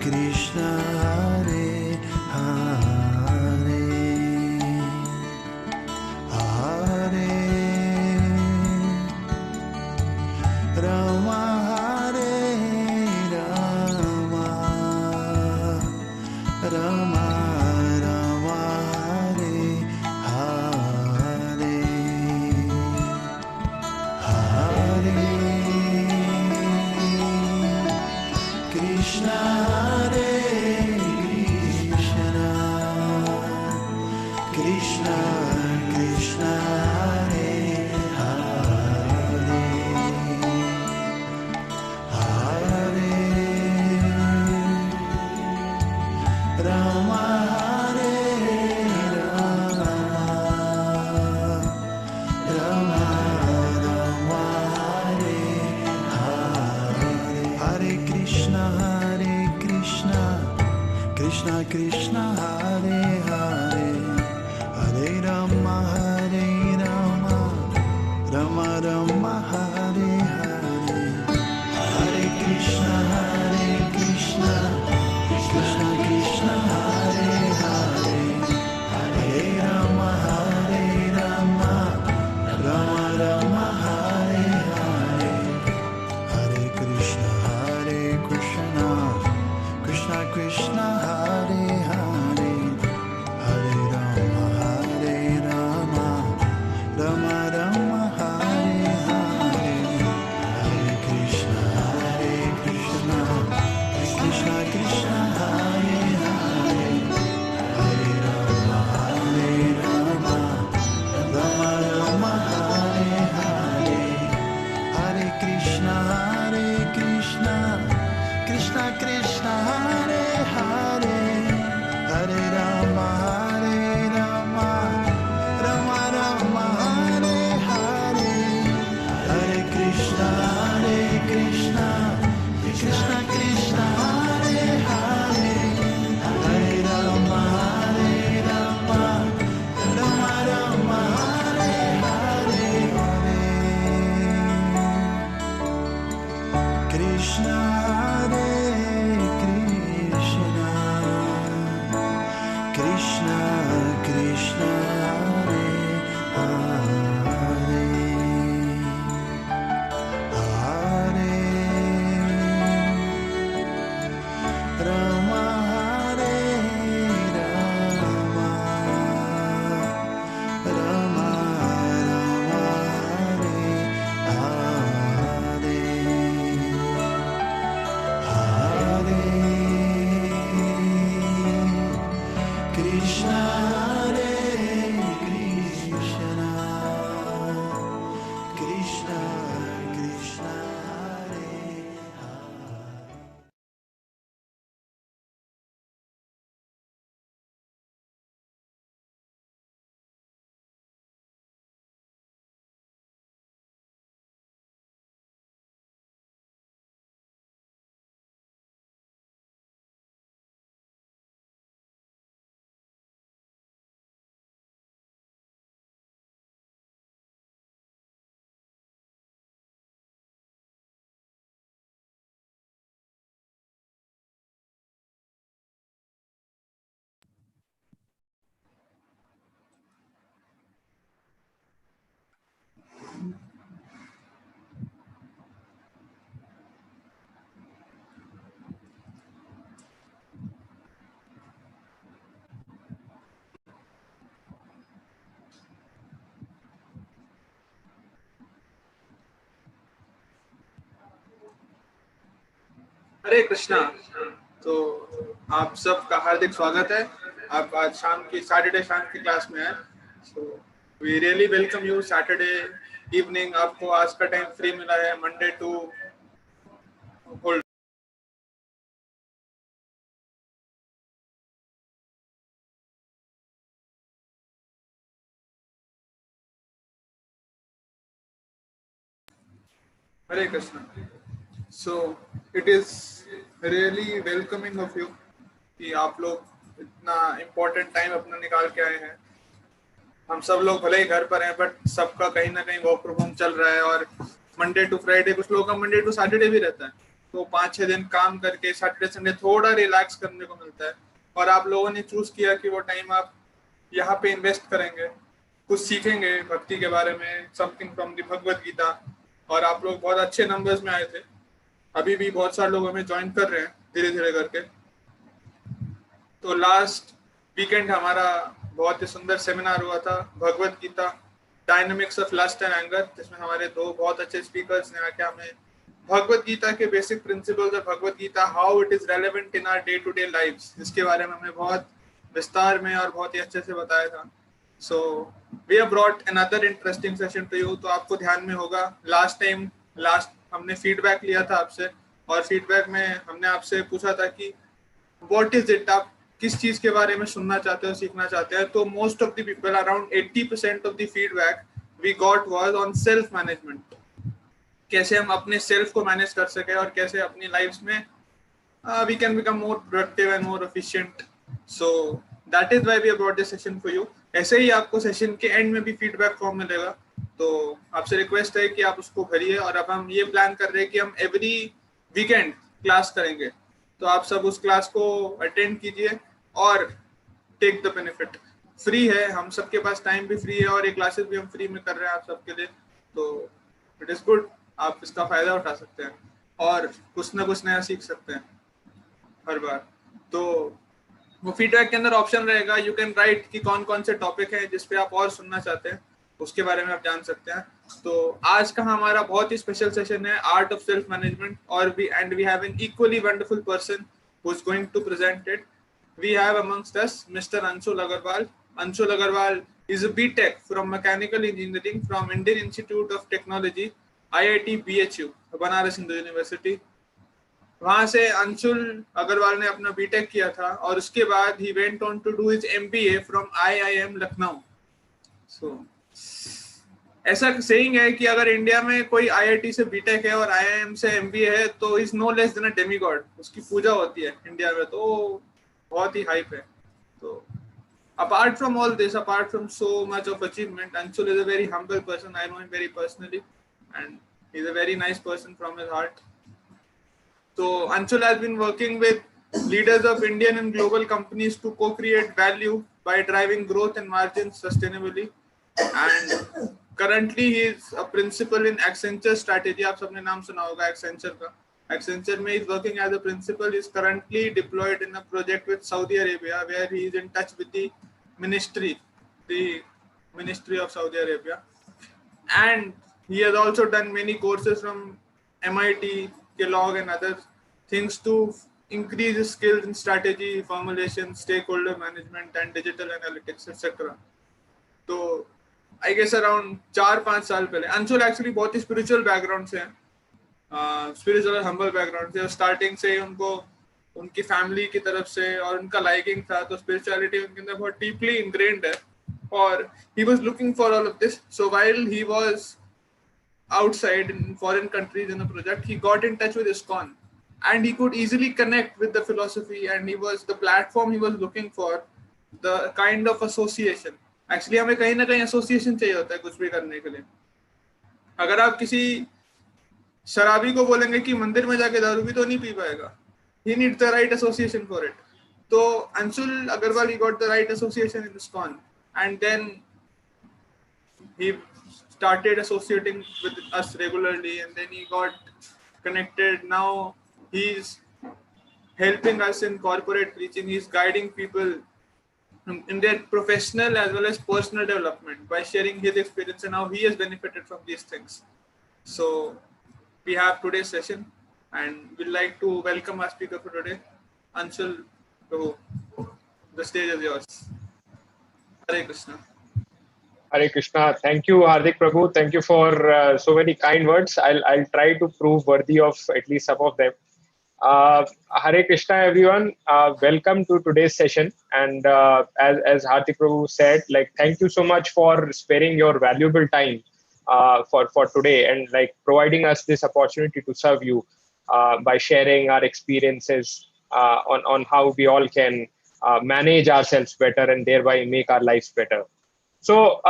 Krishna Hare Hare Hare Rama Hare Rama Rama Rama Hare Hare Hare Krishna Hare Krishna Krishna Krishna Hare Hare Hare Rama Hare Rama Rama Rama Hare Hare Hare Krishna Krishna Krishna Hare Hare Hare Rama Rama Rama Hare Hare Hare Krishna Krishna Krishna Hare Hare Hare Rama Rama Rama Hare Hare Hare Krishna Krishna Krishna Hare Hare Hare Rama Rama Rama Hare Hare Hare Krishna Krishna Krishna Hare Hare Hare Rama Rama Rama Hare Hare Hare Krishna Krishna Krishna Hare Hare Hare Rama Rama Rama Hare Hare Hare Krishna Krishna Krishna Hare Hare Hare Rama Rama Rama Hare Hare Krishna Krishna Krishna Hare Hare Hare Rama Hare Rama Rama Rama Hare Hare Hare Krishna Krishna Krishna Krishna Hare Hare हरे कृष्णा। तो आप सबका हार्दिक स्वागत है। आप आज शाम की Saturday शाम की क्लास में हैं। So we really welcome you. Saturday evening आपको आज का टाइम फ्री मिला है, Monday to hold. Hare Krishna. So it is really welcoming of you कि आप लोग इतना इम्पोर्टेंट टाइम अपना निकाल के आए हैं। हम सब लोग भले ही घर पर हैं, बट सबका कहीं ना कहीं वर्क फ्रॉम होम चल रहा है और मंडे टू फ्राइडे, कुछ लोगों का मंडे टू सैटरडे भी रहता है। आपको 5-6 दिन काम करके सैटरडे संडे थोड़ा रिलैक्स करने को मिलता है, और आप लोगों ने चूज किया कि वो टाइम आप यहाँ पे इन्वेस्ट करेंगे, कुछ सीखेंगे भक्ति के बारे में, something from the Bhagavad Gita, और आप लोग बहुत अच्छे नंबर्स में आए थे। अभी भी बहुत सारे लोग हमें ज्वाइन कर रहे हैं धीरे धीरे करके। तो लास्ट वीकेंड हमारा बहुत ही सुंदर सेमिनार हुआ था, Bhagavad Gita dynamics of lust and anger, जिसमें हमारे दो बहुत अच्छे स्पीकर्स ने आके हमें भगवत गीता के बेसिक प्रिंसिपल्स और Bhagavad Gita how it is relevant in our day to day lives, इसके बारे में हमें बहुत विस्तार में और बहुत ही अच्छे से बताया था। So we have brought another interesting session to you. तो आपको ध्यान में होगा लास्ट हमने फीडबैक लिया था आपसे, और फीडबैक में हमने आपसे पूछा था कि व्हाट इज इट, आप किस चीज के बारे में सुनना चाहते हो, सीखना चाहते हैं। तो most of the people, around 80% of the feedback we got was on self management, कैसे हम अपने सेल्फ को मैनेज कर सके और कैसे अपनी लाइफ में we can become more productive and more efficient. So that is why we have brought this session for you. ऐसे ही आपको सेशन के एंड में भी फीडबैक फॉर्म मिलेगा, तो आपसे रिक्वेस्ट है कि आप उसको भरिए। और अब हम ये प्लान कर रहे हैं कि हम एवरी वीकेंड क्लास करेंगे, तो आप सब उस क्लास को अटेंड कीजिए और टेक द बेनिफिट। फ्री है, हम सबके पास टाइम भी फ्री है, और ये क्लासेस भी हम फ्री में कर रहे हैं आप सबके लिए, तो इट इज़ गुड, आप इसका फ़ायदा उठा सकते हैं और कुछ ना कुछ नया सीख सकते हैं हर बार। तो वो फीडबैक के अंदर ऑप्शन रहेगा, यू कैन राइट कि कौन कौन से टॉपिक हैं जिस पे आप और सुनना चाहते हैं, उसके बारे में आप जान सकते हैं। तो आज का हमारा बहुत ही स्पेशल सेशन है, आर्ट ऑफ सेल्फ मैनेजमेंट, और we have an equally wonderful person who is going to present it. We have amongst us Mr. Anshul Agarwal. Anshul Agarwal is a BTech from Mechanical Engineering from Indian Institute of Technology, IIT BHU, Banaras Hindu university. वहाँ से अंशुल अग्रवाल ने अपना BTech किया था, और उसके बाद he went on to do his MBA from IIM Lucknow. So ऐसा सेइंग है कि अगर इंडिया में कोई IIT से बीटेक है और IIM से MBA है तो is no less than a demigod, उसकी पूजा होती है इंडिया में, तो बहुत ही हाइप है। तो apart from all this, apart from so much of achievement, Anshul is a very humble person. I know him very personally, and he's a very nice person from his heart. So Anshul has been working with leaders of Indian and global companies to co-create value by driving growth and margins sustainably. And currently he is a principal in Accenture Strategy. आप सबने नाम सुना होगा Accenture का। Accenture में is working as a principal. Is currently deployed in a project with Saudi Arabia, where he is in touch with the ministry of Saudi Arabia. And he has also done many courses from MIT, Kellogg, and other things to increase his skills in strategy, formulation, stakeholder management, and digital analytics, etc. तो I guess around 4-5 साल पहले Anshul actually बहुत ही spiritual background से हैं, spiritual और humble background से। Starting से उनको उनकी फैमिली की तरफ से और उनका लाइकिंग था, तो स्पिरिचुअलिटी उनके अंदर बहुत डीपली इंग्रेन्ड है, और he was looking for all of this. So while he was outside in foreign countries in a project, he got in touch with ISKCON, and he could easily connect with the philosophy, and he was the platform he was looking for, the kind of association. Actually हमें कहीं ना कहीं association चाहिए होता है कुछ भी करने के लिए। अगर आप किसी शराबी को बोलेंगे कि मंदिर में जाके दारू भी तो नहीं पी पाएगा, he needs the right association for it. तो Anshul Agarwal, he got the right association in ISKCON, and then he started associating with us regularly, and then he got connected. Now he's helping us in corporate preaching. He's guiding people in their professional as well as personal development by sharing his experience and how he has benefited from these things. So we have today's session, and we'd like to welcome our speaker for today, Anshul Prabhu. The stage is yours. Hare Krishna. Hare Krishna. Thank you, Hardik Prabhu. Thank you for so many kind words. I'll try to prove worthy of at least some of them. Hare Krishna, everyone. Welcome to today's session. And as Hardik Prabhu said, like, thank you so much for sparing your valuable time for today, and like providing us this opportunity to serve you by sharing our experiences on how we all can manage ourselves better and thereby make our lives better. So,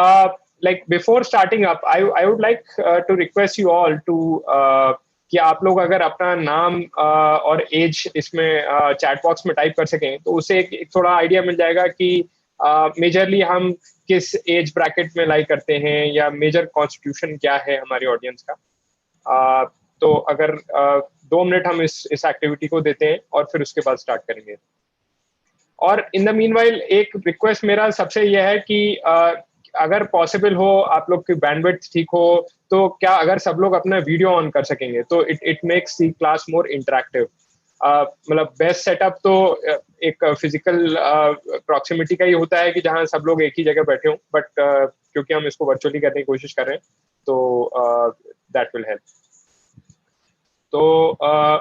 like, before starting up, I would like to request you all to कि आप लोग अगर अपना नाम और as इसमें chat box में type कर सकें तो उससे एक थोड़ा आइडिया मिल जाएगा कि मेजरली हम किस एज ब्रैकेट में लाइक करते हैं या मेजर कॉन्स्टिट्यूशन क्या है हमारी ऑडियंस का। तो अगर 2 मिनट हम इस एक्टिविटी को देते हैं और फिर उसके बाद स्टार्ट करेंगे। और इन द मीनवाइल एक रिक्वेस्ट मेरा सबसे यह है कि अगर पॉसिबल हो, आप लोग की बैंडविड्थ ठीक हो, तो क्या अगर सब लोग अपना वीडियो ऑन कर सकेंगे तो it makes the class more interactive. मतलब बेस्ट सेटअप तो एक फिजिकल प्रॉक्सिमिटी का ही होता है कि जहां सब लोग एक ही जगह बैठे हों, बट क्योंकि हम इसको वर्चुअली करने की कोशिश कर रहे हैं तो that will help. So,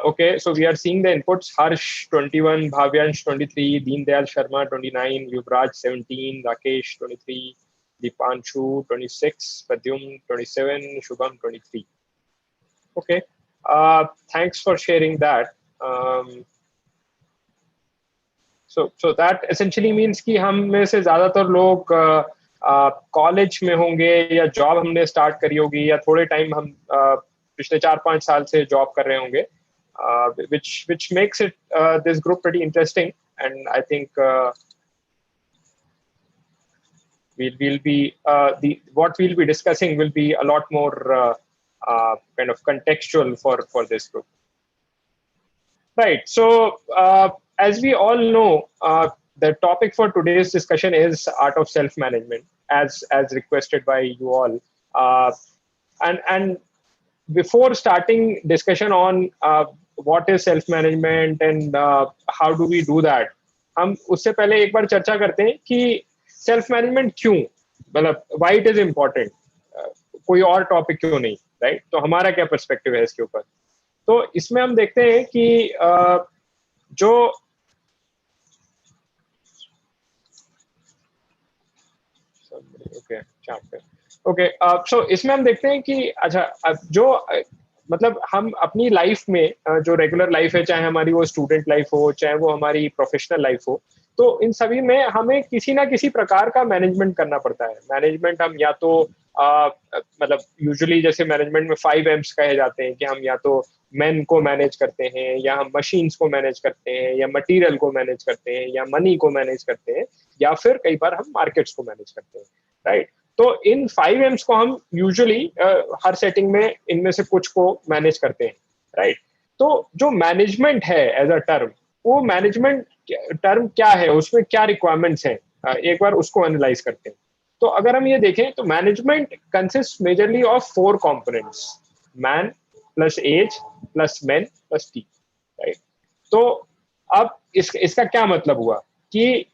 okay, so we are seeing the inputs. Harsh 21, Bhavyansh 23, Deen Dayal Sharma 29, Yuvraj 17, Rakesh 23, Dipanshu 26, Padyum 27, Shubham 23. Okay, thanks for sharing that. So that essentially means कि हम में से ज़्यादातर लोग कॉलेज में होंगे या job हमने स्टार्ट करी होगी या थोड़े टाइम हम पिछले 4-5 साल से जॉब कर रहे होंगे, which makes it this group pretty interesting, and I think we'll be what we'll be discussing will be a lot more kind of contextual for this group. Right. So as we all know, the topic for today's discussion is art of self-management, as requested by you all, and before starting discussion on what is self-management and how do we do that, हम उससे पहले एक बार चर्चा करते हैं कि self-management क्यों, मतलब why it is important, कोई और टॉपिक क्यों नहीं, राइट? तो हमारा क्या पर्सपेक्टिव है इसके ऊपर। तो इसमें हम देखते हैं कि जो सो इसमें हम देखते हैं कि अच्छा जो मतलब हम अपनी लाइफ में जो रेगुलर लाइफ है, चाहे हमारी वो स्टूडेंट लाइफ हो, चाहे वो हमारी प्रोफेशनल लाइफ हो, तो इन सभी में हमें किसी ना किसी प्रकार का मैनेजमेंट करना पड़ता है। मैनेजमेंट हम या तो मतलब यूजुअली जैसे मैनेजमेंट में 5 M's कहे जाते हैं कि हम या तो मैन को मैनेज करते हैं, या हम मशीन्स को मैनेज करते हैं, या मटेरियल को मैनेज करते हैं, या मनी को मैनेज करते हैं, या फिर कई बार हम मार्केट्स को मैनेज करते हैं, राइट? तो इन 5 M's को हम यूजुअली हर सेटिंग में इनमें से कुछ को मैनेज करते हैं, राइट? तो जो मैनेजमेंट है एज अ टर्म, वो मैनेजमेंट टर्म क्या है, उसमें क्या रिक्वायरमेंट्स हैं, एक बार उसको एनालाइज करते हैं। तो अगर हम ये देखें तो management consist majorly of 4 components, man plus age plus men plus T, right? तो अब इसका क्या मतलब हुआ कि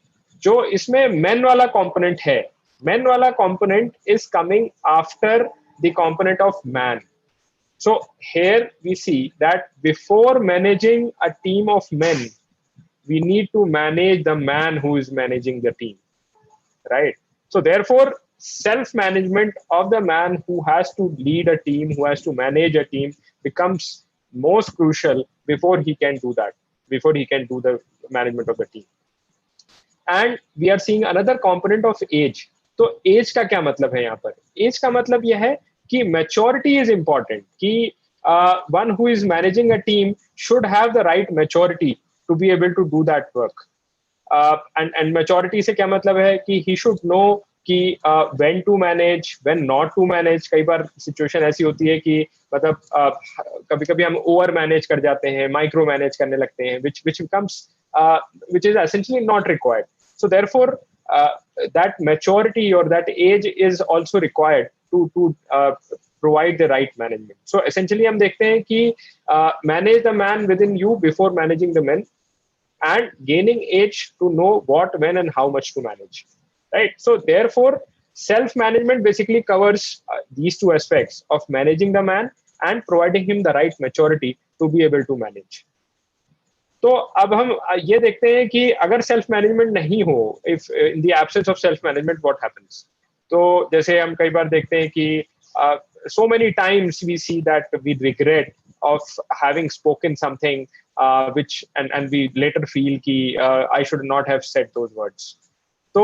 जो इसमें मेन वाला कंपोनेंट है, men wala component is coming after the component of man. So here we see that before managing a team of men, we need to manage the man who is managing the team, right? So therefore, self-management of the man who has to lead a team, who has to manage a team, becomes most crucial before he can do that, before he can do the management of the team. And we are seeing another component of age. तो as का क्या मतलब है यहाँ पर? As का मतलब यह है कि मैच्योरिटी इज इंपॉर्टेंट, कि one who is managing a team should have the right maturity to be able to do that work. And maturity से क्या मतलब है कि ही शुड नो कि when to manage, when not to manage. कई बार situation ऐसी होती है कि मतलब कभी कभी हम ओवर मैनेज कर जाते हैं, माइक्रो मैनेज करने लगते हैं, which becomes which is essentially not required. So therefore that maturity or that age is also required to provide the right management. So essentially हम देखते हैं कि manage the man within you before managing the men, and gaining age to know what, when and how much to manage, right? So therefore self management basically covers these 2 aspects of managing the man and providing him the right maturity to be able to manage. तो अब हम ये देखते हैं कि अगर self management नहीं हो, if in the absence of self management what happens. तो जैसे हम कई बार देखते हैं कि so many times we see that we regret of having spoken something which and we later feel कि I should not have said those words. So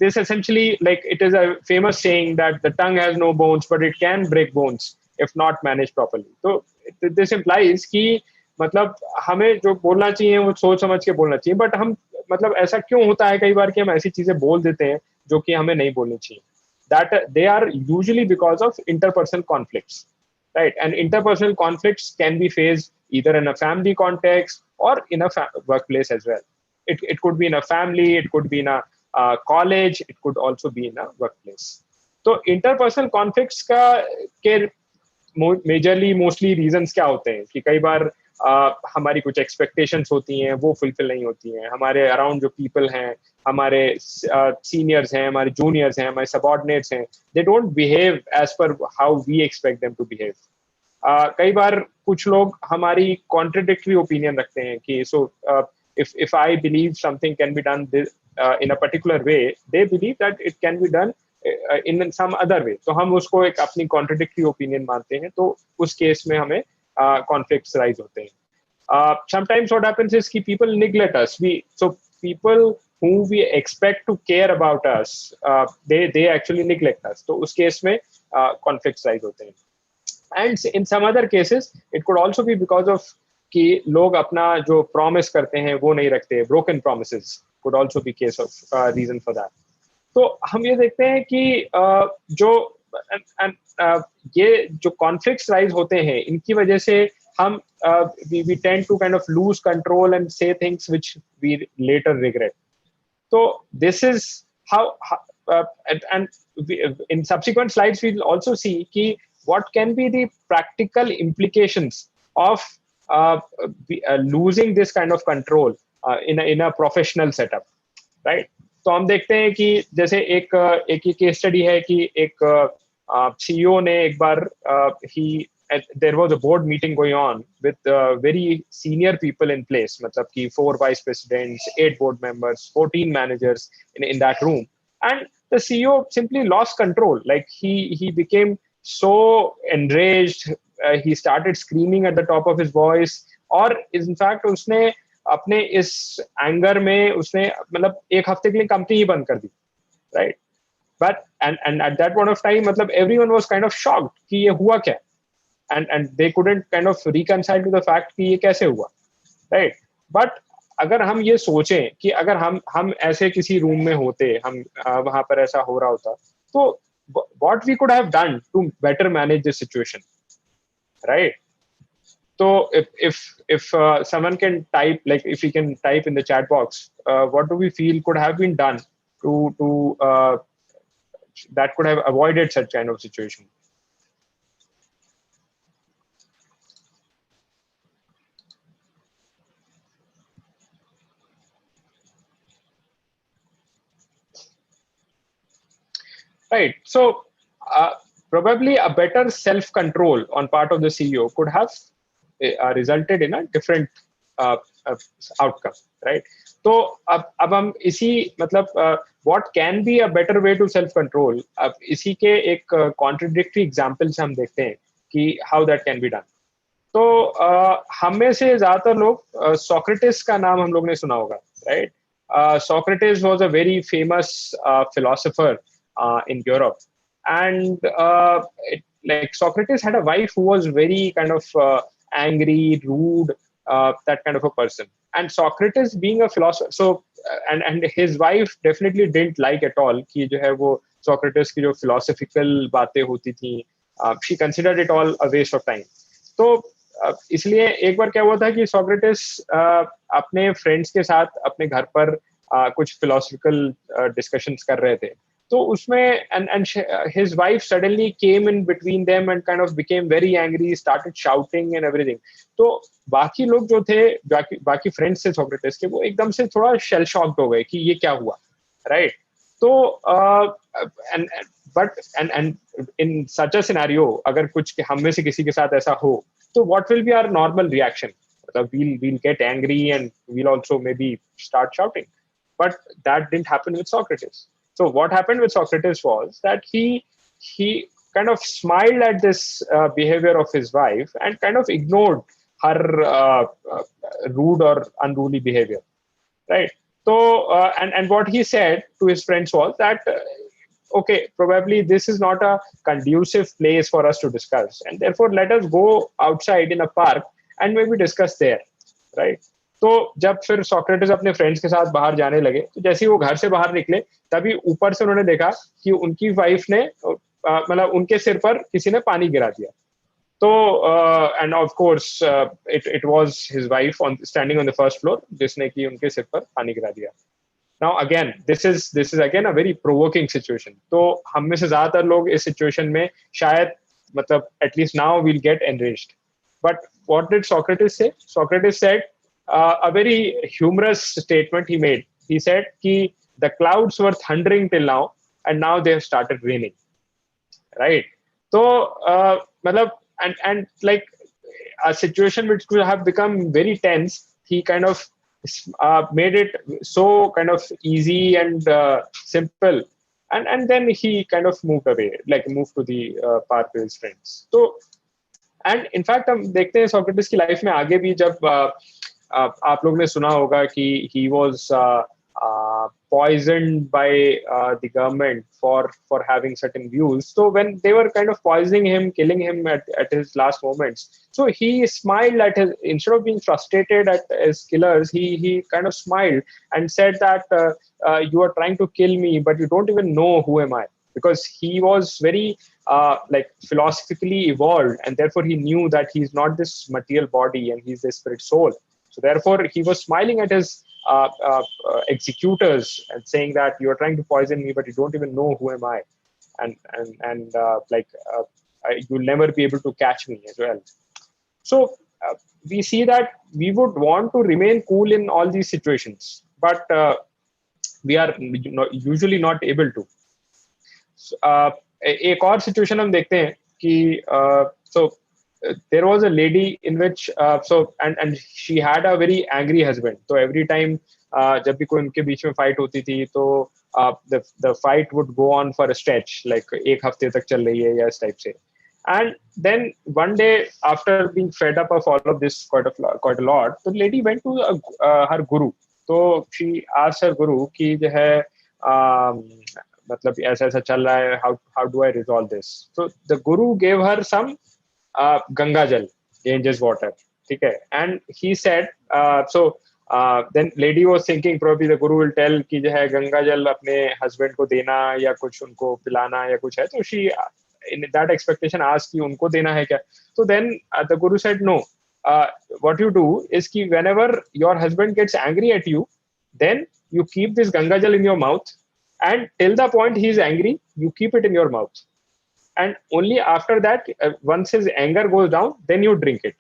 this essentially, like, it is a famous saying that the tongue has no bones but it can break bones if not managed properly. So this implies कि मतलब हमें जो बोलना चाहिए वो सोच समझ के बोलना चाहिए, बट हम मतलब ऐसा क्यों होता है कई बार कि हम ऐसी चीजें बोल देते हैं जो कि हमें नहीं बोलनी चाहिए. That they are usually because of interpersonal conflicts, right? And interpersonal conflicts can be faced either in a family context or in a workplace as well. It could be in a family, it could be in a college, it could also be in a workplace. तो interpersonal conflicts का के majorly mostly reasons क्या होते हैं कि कई बार हमारी कुछ एक्सपेक्टेशंस होती हैं वो फुलफिल नहीं होती हैं, हमारे अराउंड जो पीपल हैं, हमारे सीनियर्स हैं, हमारे जूनियर्स हैं, हमारे सबऑर्डिनेट्स हैं, they don't behave as per how we expect them to behave. कई बार कुछ लोग हमारी कॉन्ट्रडिक्टरी ओपिनियन रखते हैं कि सो if I believe something can be done in a particular way, they believe that it can be done in some other way. तो हम उसको एक अपनी कॉन्ट्रडिक्टरी ओपिनियन मानते हैं, तो उस केस में हमें कॉन्फ्लिक्ट्स राइज होते हैं. Sometimes what happens is कि people neglect us. So people who we expect to care about us, they actually neglect us. तो उस केस में conflicts rise होते हैं. And in some other cases, it could also be because of कि लोग अपना जो promise करते हैं वो नहीं रखते. Broken promises could also be case of reason for that. तो हम ये देखते हैं कि जो ये जो कॉन्फ्लिक्ट्स राइज होते हैं इनकी वजह से हम we tend to kind of lose control and say things which we later regret. So this is how and in subsequent slides we'll also see कि what can be the practical implications of losing this kind of control in a professional setup, right? तो हम देखते हैं कि जैसे एक case study है कि एक सीईओ ने एक बार there was a board meeting going on with very senior people in place, मतलब कि 4 vice presidents, 8 board members, 14 managers in that room, and the CEO simply lost control. Like he became so enraged, he started screaming at the top of his voice, और in fact उसने अपने इस anger में उसने मतलब एक हफ्ते के लिए कंपनी ही बंद कर दी, right? But and at that point of time मतलब everyone was kind of shocked कि ये हुआ क्या, and they couldn't kind of reconcile to the fact कि ये कैसे हुआ, राइट? बट अगर हम ये सोचें कि अगर हम ऐसे किसी रूम में होते, हम वहां पर ऐसा हो रहा होता, तो what we could have done to better manage this situation, right? So if someone can type, like if we can type in the chat box, what do we feel could have been done to that could have avoided such kind of situation? Right. So probably a better self-control on part of the CEO could have resulted in a different outcome, right? तो अब हम इसी मतलब what can be a better way to self-control, अब इसी के एक contradictory examples हम देखते हैं कि how that can be done. तो हम में से ज्यादातर लोग सोक्रेटिस का नाम हम लोग ने सुना होगा, right? Socrates was a very famous philosopher in Europe, and like Socrates had a wife who was very kind of angry, rude, that kind of a person. And Socrates being a philosopher, so and his wife definitely didn't like at all कि जो है वो Socrates की जो philosophical बातें होती थी, she considered it all a waste of time. तो इसलिए एक बार क्या हुआ था कि Socrates अपने फ्रेंड्स के साथ अपने घर पर कुछ philosophical discussions कर रहे थे. तो उसमें and his wife suddenly came in between them and kind of became very angry, started shouting and everything. तो बाकी लोग जो थे, बाकी फ्रेंड्स थे सोक्रेटिस के, वो एकदम से थोड़ा शेल शॉक्ड हो गए कि ये क्या हुआ, राइट? तो and in such a scenario, अगर कुछ हम में से किसी के साथ ऐसा हो, तो what will be our normal reaction? मतलब we'll get angry and we'll also maybe start shouting. But that didn't happen with Socrates. So what happened with Socrates was that he kind of smiled at this behavior of his wife and kind of ignored her rude or unruly behavior, right? So and what he said to his friends was that okay, probably this is not a conducive place for us to discuss, and therefore let us go outside in a park and maybe discuss there, right? तो जब फिर Socrates अपने friends के साथ बाहर जाने लगे, तो जैसे ही वो घर से बाहर निकले, तभी ऊपर से उन्होंने देखा कि उनकी वाइफ ने मतलब उनके सिर पर किसी ने पानी गिरा दिया. तो end of course it was his wife on standing on the first floor, जिसने कि उनके सिर पर पानी गिरा दिया. Now again, this is again a very provoking situation. तो हम में से ज्यादातर लोग इस situation में शायद मतलब at least now we'll get enraged. But what did Socrates say? Socrates said a very humorous statement he made. He said कि the clouds were thundering till now and now they have started raining. Right? So मतलब and like a situation which could have become very tense, he kind of made it so kind of easy and simple, and then he kind of moved away, like moved to the park with his friends. So and in fact हम देखते हैं Socrates की life में आगे भी, जब आप लोग ने सुना होगा कि he was poisoned by the government for having certain views. So when they were kind of poisoning him, killing him at his last moments, so he smiled at his, instead of being frustrated at his killers, he kind of smiled and said that you are trying to kill me, but you don't even know who am I, because he was very like philosophically evolved, and therefore he knew that he's not this material body and he's the spirit soul. So therefore he was smiling at his executors and saying that you are trying to poison me, but you don't even know who am I, and you'll never be able to catch me as well. So we see that we would want to remain cool in all these situations, but we are usually not able to. एक और situation हम देखते हैं कि so there was a lady in which so and she had a very angry husband. So every time जब भी कोई उनके बीच में फाइट होती थी, तो the fight would go on for a stretch, like एक हफ्ते तक चल रही है या इस टाइप से. And then one day, after being fed up of all of this quite a lot, the lady went to her guru. So she asked her guru कि जो है मतलब ऐसा ऐसा चल रहा है, how do I resolve this? So the guru gave her some Ganga Jal, Ganges water, ठीक है? And he said then lady was thinking probably the guru will tell कि जो है गंगा जल अपने husband को देना या कुछ उनको पिलाना या कुछ है, तो she in that expectation asked कि उनको देना है क्या. So then the guru said no, what you do is कि whenever your husband gets angry at you, then you keep this Ganga Jal in your mouth, and till the point he is angry, you keep it in your mouth, and only after that once his anger goes down, then you drink it.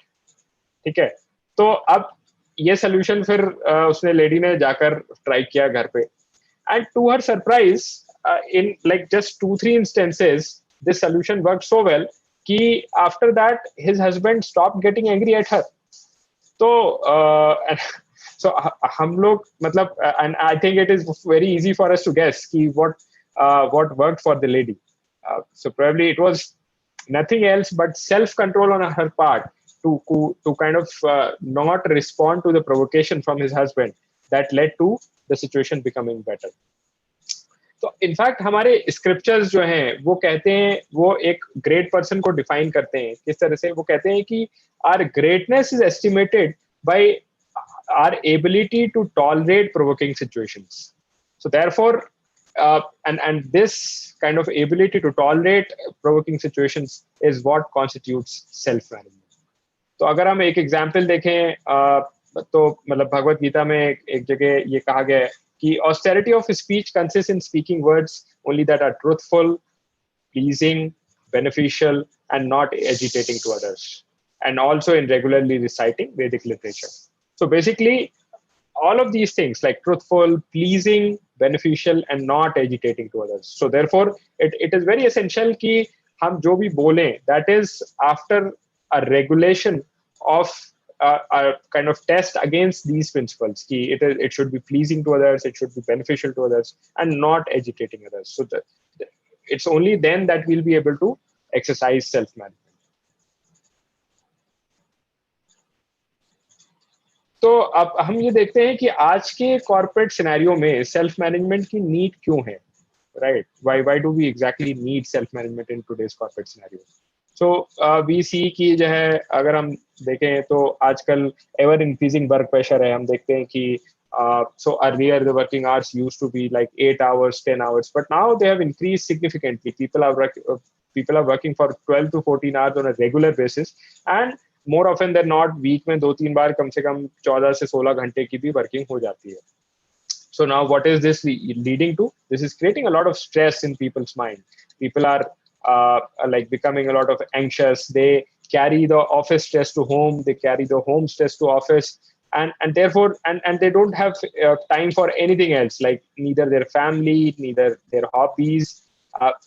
ठीक है? तो अब ये solution फिर उसने lady ने जाकर try किया घर पे, and to her surprise in like just 2-3 instances this solution worked so well कि after that his husband stopped getting angry at her. तो so हम लोग मतलब and I think it is very easy for us to guess कि what worked for the lady. So probably it was nothing else but self-control on her part to kind of not respond to the provocation from his husband that led to the situation becoming better. तो in fact हमारे scriptures जो हैं वो कहते हैं, वो एक great person को डिफाइन करते हैं किस तरह से. वो कहते हैं कि our greatness is estimated by our ability to tolerate provoking situations. So therefore and this kind of ability to tolerate provoking situations is what constitutes self management. तो अगर हम एक एग्जांपल देखें तो मतलब भगवत गीता में एक जगह ये कहा गया है कि austerity of speech consists in speaking words only that are truthful, pleasing, beneficial, and not agitating to others, and also in regularly reciting Vedic literature. So basically all of these things like truthful, pleasing, beneficial, and not agitating to others. So therefore it is very essential कि हम जो भी बोलें, that is after a regulation of a kind of test against these principles कि it should be pleasing to others, it should be beneficial to others, and not agitating others. So it's only then that we'll be able to exercise self-management. तो अब हम ये देखते हैं कि आज के कॉर्पोरेट सिनेरियो में सेल्फ मैनेजमेंट की नीड क्यों है. right? Why do we exactly need self management in today's corporate scenario? So we see कि जो है अगर हम देखें तो आजकल एवर इंक्रीजिंग वर्क प्रेशर है. हम देखते हैं कि so earlier the working hours used to be like 8 hours, 10 hours, but now they have increased significantly. People are working for 12 to 14 hours on a regular basis, and more often than not week में 2-3 बार कम से कम 14 से 16 घंटे की भी working हो जाती है. So now what is this leading to? This is creating a lot of stress in people's mind. People are like becoming a lot of anxious. They carry the office stress to home. They carry the home stress to office. And therefore, and they don't have time for anything else, like neither their family, neither their hobbies.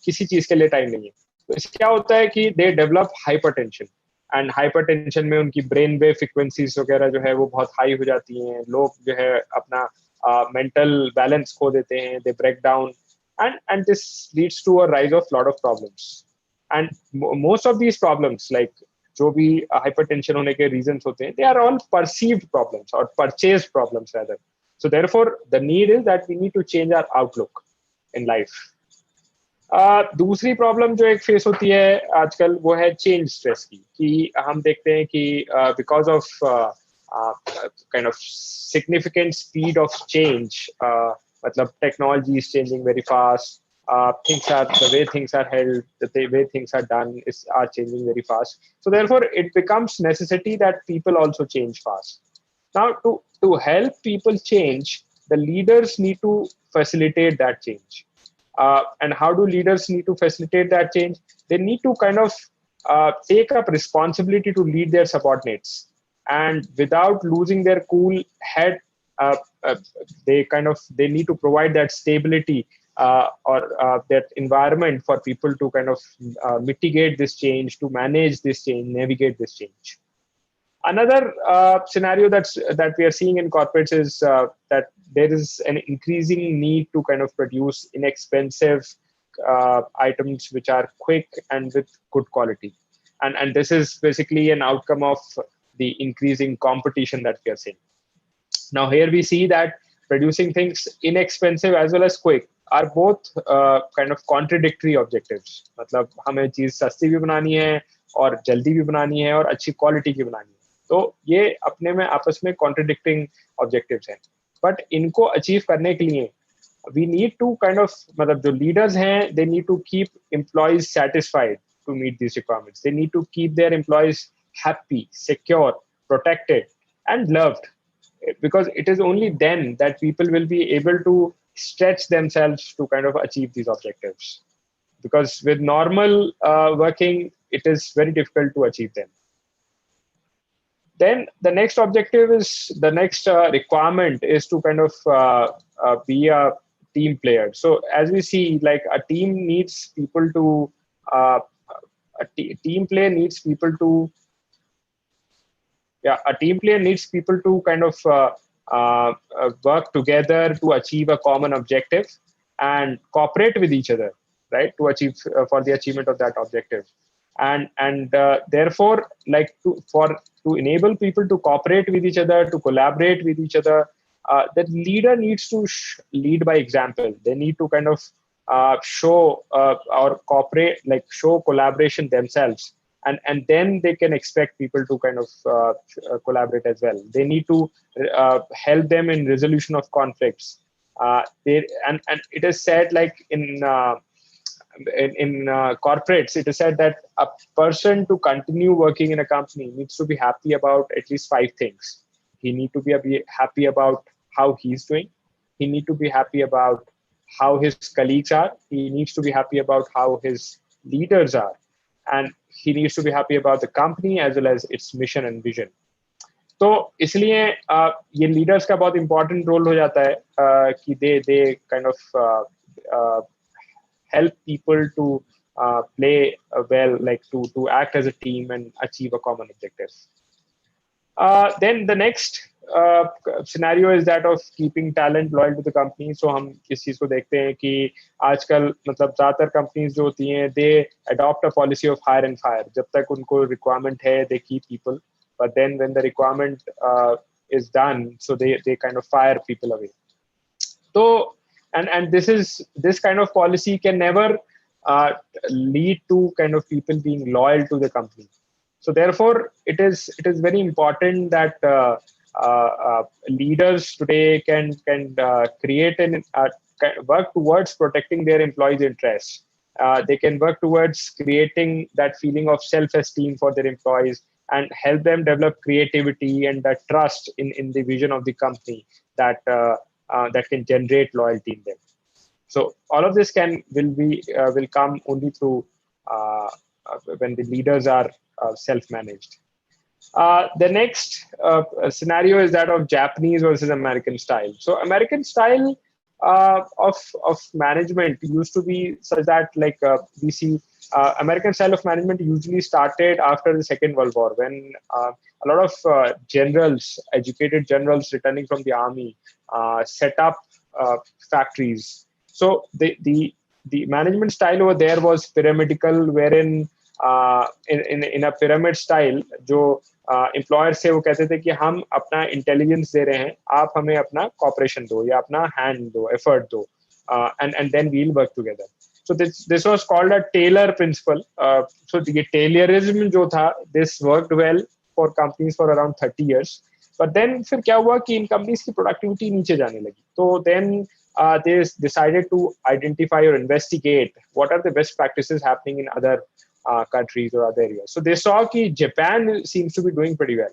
किसी चीज के लिए time नहीं है. तो इससे क्या होता है कि they develop hypertension. And hypertension में उनकी ब्रेन वेव फ्रिक्वेंसीज वगैरह जो है वो बहुत हाई हो जाती हैं. लोग जो है अपना mental balance खो देते हैं. They break down, and this leads to a rise of lot of problems. And most of these problems, like जो भी hypertension होने के reasons होते हैं, they are all perceived problems or purchased problems rather. So therefore, the need is that we need to change our outlook in life. दूसरी problem जो एक face होती है आजकल वो है चेंज स्ट्रेस की. कि हम देखते हैं कि because of kind of significant speed of change, मतलब technology is changing very fast. Things are the way things are held, the way things are done are changing very fast. So therefore, it becomes necessity that people also change fast. Now, to help people change, the leaders need to facilitate that change. And how do leaders need to facilitate that change? They need to kind of take up responsibility to lead their subordinates, and without losing their cool head, they need to provide that stability or that environment for people to kind of mitigate this change, to manage this change, navigate this change. Another scenario that we are seeing in corporates is that there is an increasing need to kind of produce inexpensive items which are quick and with good quality. And this is basically an outcome of the increasing competition that we are seeing. Now here we see that producing things inexpensive as well as quick are both kind of contradictory objectives. मतलब हमें चीज सस्ती भी बनानी है और जल्दी भी बनानी है और अच्छी क्वालिटी की बनानी है. तो ये अपने में आपस में कॉन्ट्रडिक्टिंग ऑब्जेक्टिव्स हैं. बट इनको अचीव करने के लिए we need to kind of, मतलब जो लीडर्स हैं they need to keep employees satisfied to meet this requirements. They need to keep their employees happy, secure, protected and loved, because it is only then that people will be able to stretch themselves to kind of achieve these objectives. Because with normal working, it is very difficult to achieve them. Then the next objective is, the next requirement is to kind of be a team player. So as we see, like a team needs people to, team player needs people to, a team player needs people to kind of work together to achieve a common objective and cooperate with each other, right, to achieve for the achievement of that objective. And therefore, like to enable people to cooperate with each other, to collaborate with each other, the leader needs to lead by example. They need to kind of show or cooperate, like show collaboration themselves. And then they can expect people to kind of collaborate as well. They need to help them in resolution of conflicts. And it is said, like in corporates, it is said that a person to continue working in a company needs to be happy about at least 5 things. He need to be happy about how he's doing. He need to be happy about how his colleagues are. He needs to be happy about how his leaders are. And he needs to be happy about the company as well as its mission and vision. तो इसलिए ये leaders का बहुत important role हो जाता है कि दे kind of help people to play well, like to act as a team and achieve a common objective. Then the next scenario is that of keeping talent loyal to the company. So हम इस चीज को देखते हैं कि आजकल मतलब ज्यादातर कंपनीज जो होती हैं they adopt a policy of hire and fire. जब तक उनको requirement है they keep people, but then when the requirement is done, so they kind of fire people away. So and this kind of policy can never uh, lead to kind of people being loyal to the company. So therefore, it is very important that leaders today can create and work towards protecting their employees' interests. They can work towards creating that feeling of self-esteem for their employees and help them develop creativity and that trust in the vision of the company that that can generate loyalty in them. So all of this will come only through when the leaders are self-managed. The next scenario is that of Japanese versus American style. So American style of management used to be such that we see American style of management usually started after the Second World War when a lot of generals, educated generals returning from the army, set up factories. So the management style over there was pyramidical, wherein in a pyramid style, जो employer से वो कहते थे कि हम अपना intelligence दे रहे हैं, आप हमें अपना कॉपरेशन दो या अपना हैंड दो, एफर्ट दो, and then we'll work together. So this was called a Taylor principle. So the Taylorism जो था, this worked well for companies for around 30 years. But then फिर क्या हुआ कि इन companies की productivity नीचे जाने लगी. So then they decided to identify or investigate what are the best practices happening in other countries or other areas. So they saw कि Japan seems to be doing pretty well.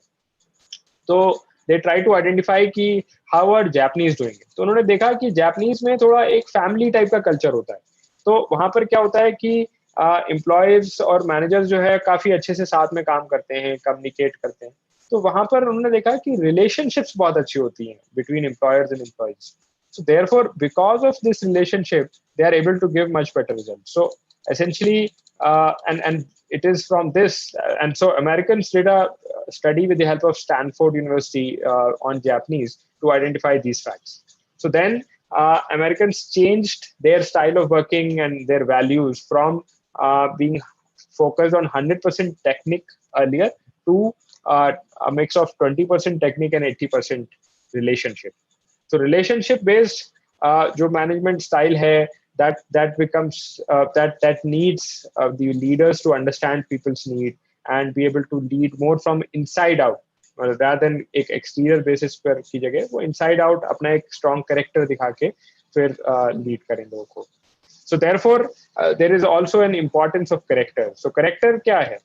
So they try to identify कि how are Japanese doing it. तो उन्होंने देखा कि Japanese में थोड़ा एक family type का culture होता है. तो वहाँ पर क्या होता है कि employees और managers जो है काफी अच्छे से साथ में काम करते हैं, communicate करते हैं. तो वहाँ पर उन्होंने देखा कि relationships बहुत अच्छी होती हैं between employers and employees. So therefore, because of this relationship, they are able to give much better results. So essentially, and it is from this, and so Americans did a study with the help of Stanford University on Japanese to identify these facts. So then Americans changed their style of working and their values from being focused on 100% technique earlier to a mix of 20% technique and 80% relationship. So relationship based जो management style है, that becomes that needs the leaders to understand people's need and be able to lead more from inside out rather than एक exterior basis पर की जगह वो inside out अपना एक strong character दिखा के फिर lead करें लोगों को. So therefore there is also an importance of character. So character क्या है?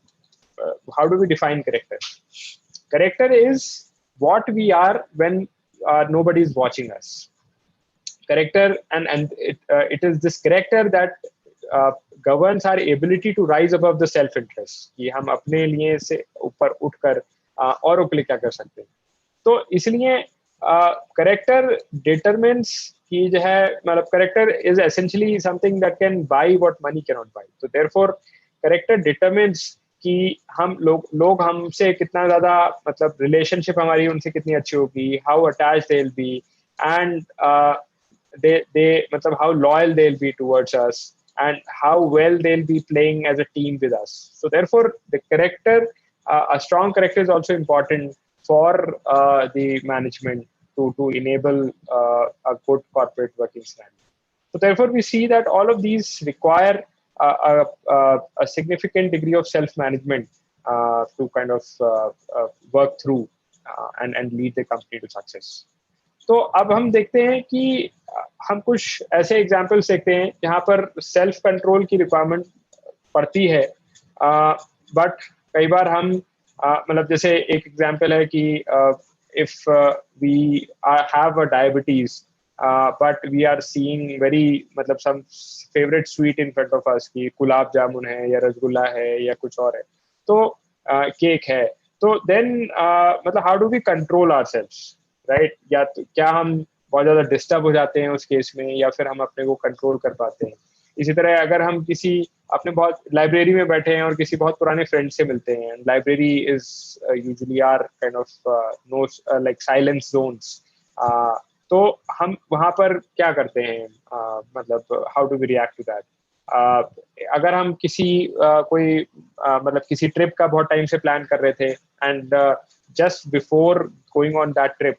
How do we define character? Character is what we are when nobody is watching us. Character and it is this character that governs our ability to rise above the self-interest कि हम अपने लिए से ऊपर उठकर औरों के लिए क्या कर सकते हैं. तो इसलिए character determines कि जो है मतलब character is essentially something that can buy what money cannot buy. So therefore character determines कि हम लोग हमसे कितना ज्यादा मतलब relationship हमारी उनसे कितनी अच्छी होगी, how attached they'll be, and they मतलब how loyal they'll be towards us and how well they'll be playing as a team with us. So therefore the character, a strong character is also important for the management to enable a good corporate working scenario. So therefore we see that all of these require a significant degree of self-management to kind of work through and lead the company to success. तो अब हम देखते हैं कि हम कुछ ऐसे examples देखते हैं जहाँ पर सेल्फ कंट्रोल की रिक्वायरमेंट पड़ती है, बट कई बार हम मतलब जैसे एक एग्जाम्पल है कि if we have a diabetes but we are seeing very मतलब some favourite sweet in front of us कि गुलाब जामुन है या रसगुल्ला है या कुछ और है, तो केक है, तो देन मतलब how do we control ourselves, right? या तो क्या हम बहुत ज़्यादा डिस्टर्ब हो जाते हैं उस केस में या फिर हम अपने को कंट्रोल कर पाते हैं. इसी तरह अगर हम किसी अपने बहुत लाइब्रेरी में बैठे हैं और किसी बहुत पुराने फ्रेंड से मिलते हैं, library is usually are kind of no like silence zones, तो हम वहाँ पर क्या करते हैं, मतलब how do we react to that? अगर हम किसी कोई मतलब किसी ट्रिप का बहुत टाइम से प्लान कर रहे थे and just before going on that trip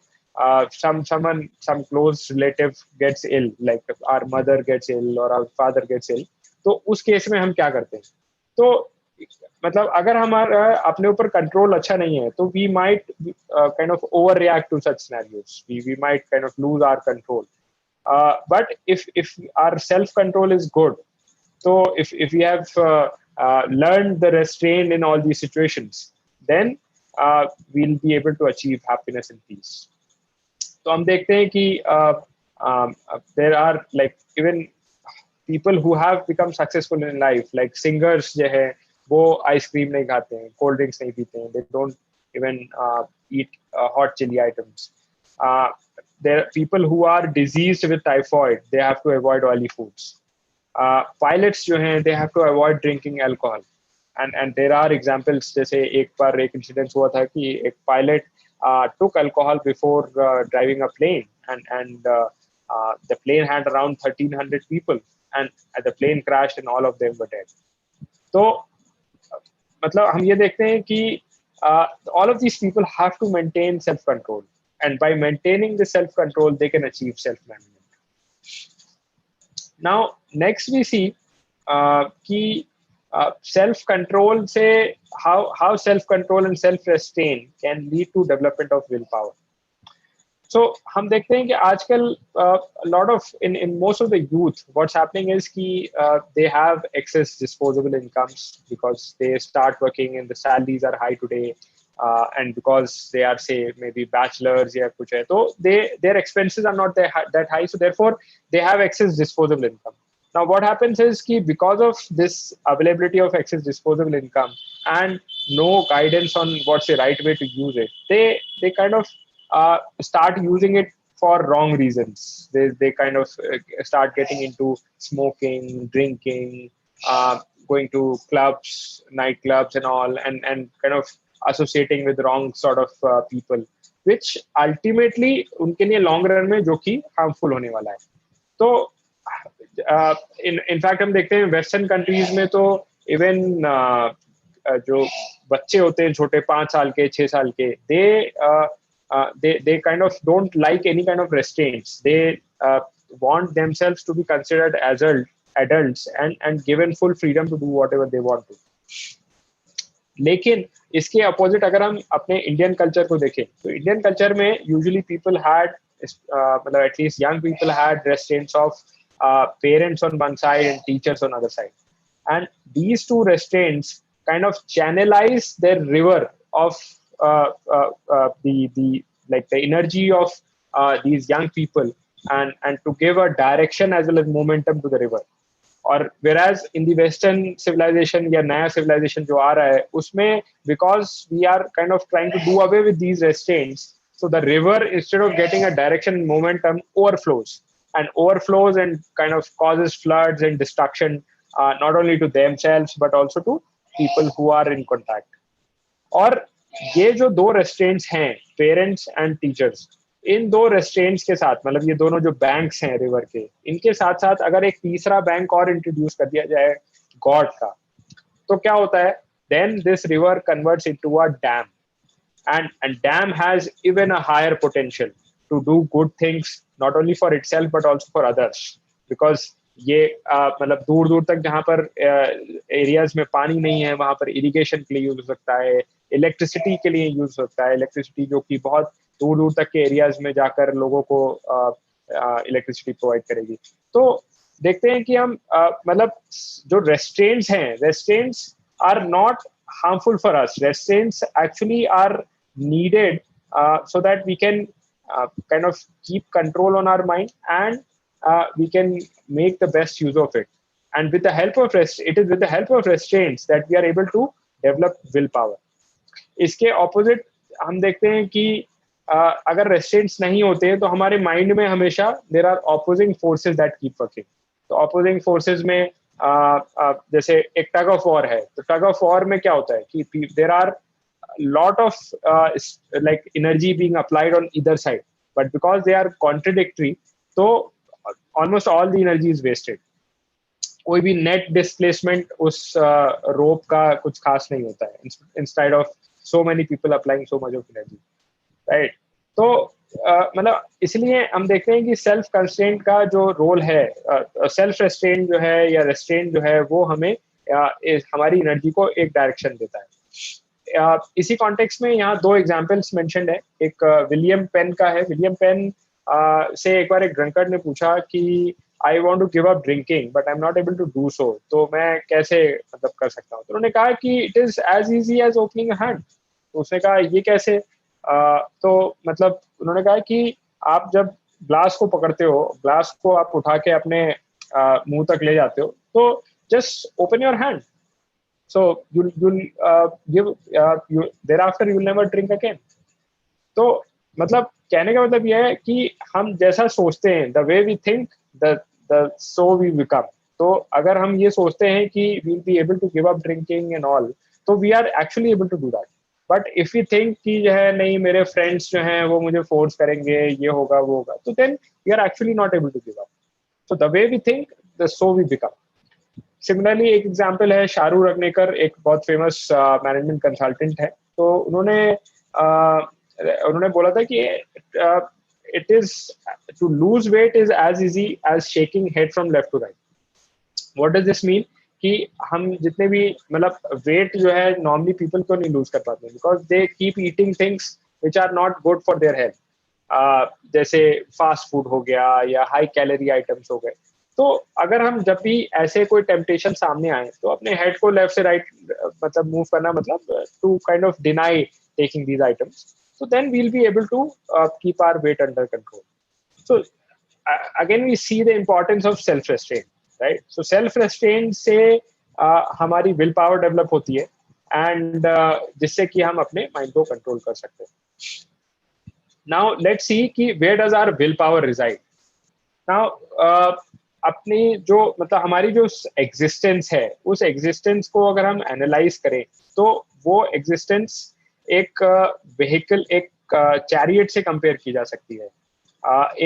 some close relative gets ill, like our mother gets ill or our father gets ill, तो उस केस में हम क्या करते हैं? तो मतलब अगर हमारा अपने ऊपर कंट्रोल अच्छा नहीं है, तो we might kind of over react to such scenarios, we might kind of lose our control. But if our self control is good, so if we have learned the restraint in all these situations, then we'll be able to achieve happiness and peace. तो हम देखते हैं कि there are like even people who have become successful in life, like singers जो है वो ice cream नहीं खाते हैं, कोल्ड ड्रिंक्स नहीं पीते हैं, they don't even eat hot chili items. There are people who are diseased with typhoid, they have to avoid oily foods. Pilots जो हैं they have to avoid drinking alcohol. And there are examples, जैसे एक बार एक incident हुआ था कि एक pilot took alcohol before driving a plane, and the plane had around 1,300 people, and the plane crashed and all of them were dead. तो मतलब हम ये देखते हैं कि all of these people have to maintain self control, and by maintaining the self control they can achieve self management. Now next we see कि self control से how self control and self restraint can lead to development of willpower. So हम देखते हैं कि आजकल lot of in most of the youth what's happening is कि they have excess disposable incomes because they start working and the salaries are high today, and because they are say maybe bachelors या कुछ है, तो their expenses are not that high, so therefore they have excess disposable income. Now what happens is कि because of this availability of excess disposable income and no guidance on what's the right way to use it, they kind of start using it for wrong reasons. They kind of start getting into smoking, drinking, going to clubs, nightclubs and all, and kind of associating with wrong sort of people, which ultimately उनके लिए long run में जो कि harmful होने वाला है. तो in fact हम देखते हैं वेस्टर्न कंट्रीज में तो इवन जो बच्चे होते हैं छोटे 5 साल के 6 साल के, they kind of don't like any kind of restraints. They want themselves to be considered as adults and given full freedom to do whatever they want to. लेकिन इसके अपोजिट अगर हम अपने इंडियन कल्चर को देखें, तो इंडियन कल्चर में usually people had मतलब at least young people had restraints of parents on one side and teachers on other side, and these two restraints kind of channelize their river of the like the energy of these young people and to give a direction as well as momentum to the river. और whereas in the western civilization या नया civilization जो आ रहा है उसमें, because we are kind of trying to do away with these restraints, so the river instead of getting a direction and momentum overflows and kind of causes floods and destruction, not only to themselves but also to people who are in contact. और ये जो दो restraints हैं, parents and teachers, इन दो restraints के साथ, मतलब ये दोनों जो banks हैं river के, इनके साथ साथ अगर एक तीसरा bank और introduce कर दिया जाए God का, तो क्या होता है? Then this river converts into a dam, and dam has even a higher potential to do good things not only for itself but also for others, because ये मतलब दूर दूर तक जहाँ पर एरियाज में पानी नहीं है वहाँ पर इरिगेशन के लिए यूज हो सकता है, इलेक्ट्रिसिटी के लिए यूज हो सकता है, इलेक्ट्रिसिटी जो कि बहुत दूर दूर तक के एरियाज में जाकर लोगों को इलेक्ट्रिसिटी प्रोवाइड करेगी. तो देखते हैं कि हम मतलब जो रेस्ट्रेंट्स हैं, restraints are not harmful for us. Restraints actually are needed so that we can kind of keep control on our mind and we can make the best use of it. And with the help of it is with the help of restraints that we are able to develop willpower. इसके opposite हम देखते हैं कि अगर restraints नहीं होते तो हमारे mind में हमेशा there are opposing forces that keep working. तो opposing forces में जैसे एक tug of war है, तो tug of war में क्या होता है कि there are lot of like energy being applied on either side, but because they are contradictory, so almost all the energy is wasted. कोई भी net displacement उस rope का कुछ खास नहीं होता है, instead of so many people applying so much of energy, right? तो मतलब इसलिए हम देखते हैं कि सेल्फ कंस्ट्रेंट का जो रोल है, सेल्फ रेस्ट्रेंट जो है या रेस्ट्रेंट जो है, वो हमें हमारी एनर्जी को एक डायरेक्शन देता है। इसी कॉन्टेक्स्ट में यहाँ दो एग्जाम्पल्स मेंशन्ड है। एक विलियम पेन का है। विलियम पेन से एक बार एक ड्रंकर्ड ने पूछा कि I want to give up drinking but I am not able to do so, तो मैं कैसे मतलब कर सकता हूँ। तो उन्होंने कहा कि it is as easy as opening a hand. तो उसने कहा ये कैसे? तो मतलब उन्होंने कहा कि आप जब ग्लास को पकड़ते हो, ग्लास को आप उठा के अपने मुंह तक ले जाते हो, तो just open your hand, so you'll give you thereafter you'll never drink again. तो मतलब कहने का मतलब यह है कि हम जैसा सोचते हैं, the way we think the so we become. तो अगर हम ये सोचते हैं कि we'll be able to give up drinking and all, तो we are actually able to do that. But if you think कि जो है नहीं मेरे फ्रेंड्स जो हैं वो मुझे फोर्स करेंगे, ये होगा वो होगा, तो then you are actually not able to give up. So the way we think the so we become. Similarly एक एग्जांपल है, शाहरुख रगनेकर एक बहुत फेमस मैनेजमेंट कंसल्टेंट है। तो उन्होंने बोला था कि it is to lose weight is as easy as shaking head from left to right. What does this mean? कि हम जितने भी मतलब वेट जो है नॉर्मली पीपल को नहीं लूज कर पाते, because they keep eating things which are not good for their health. जैसे फास्ट फूड हो गया या हाई कैलोरी आइटम्स हो गए। तो अगर हम जब भी ऐसे कोई टेम्पटेशन सामने आए तो अपने हेड को लेफ्ट से राइट मतलब मूव करना, मतलब to kind of deny taking these items, so then we'll be able to keep our weight under control. So again we see the importance of self restraint, right? So self restraint से हमारी will power develop होती है, and जिससे कि हम अपने mind को control कर सकते हैं। नाउ लेट्स सी कि where does our will power reside. Now अपनी जो मतलब हमारी जो एग्जिस्टेंस है, उस एग्जिस्टेंस को अगर हम एनालाइज करें तो वो एग्जिस्टेंस एक व्हीकल, एक चैरियट से कंपेयर की जा सकती है।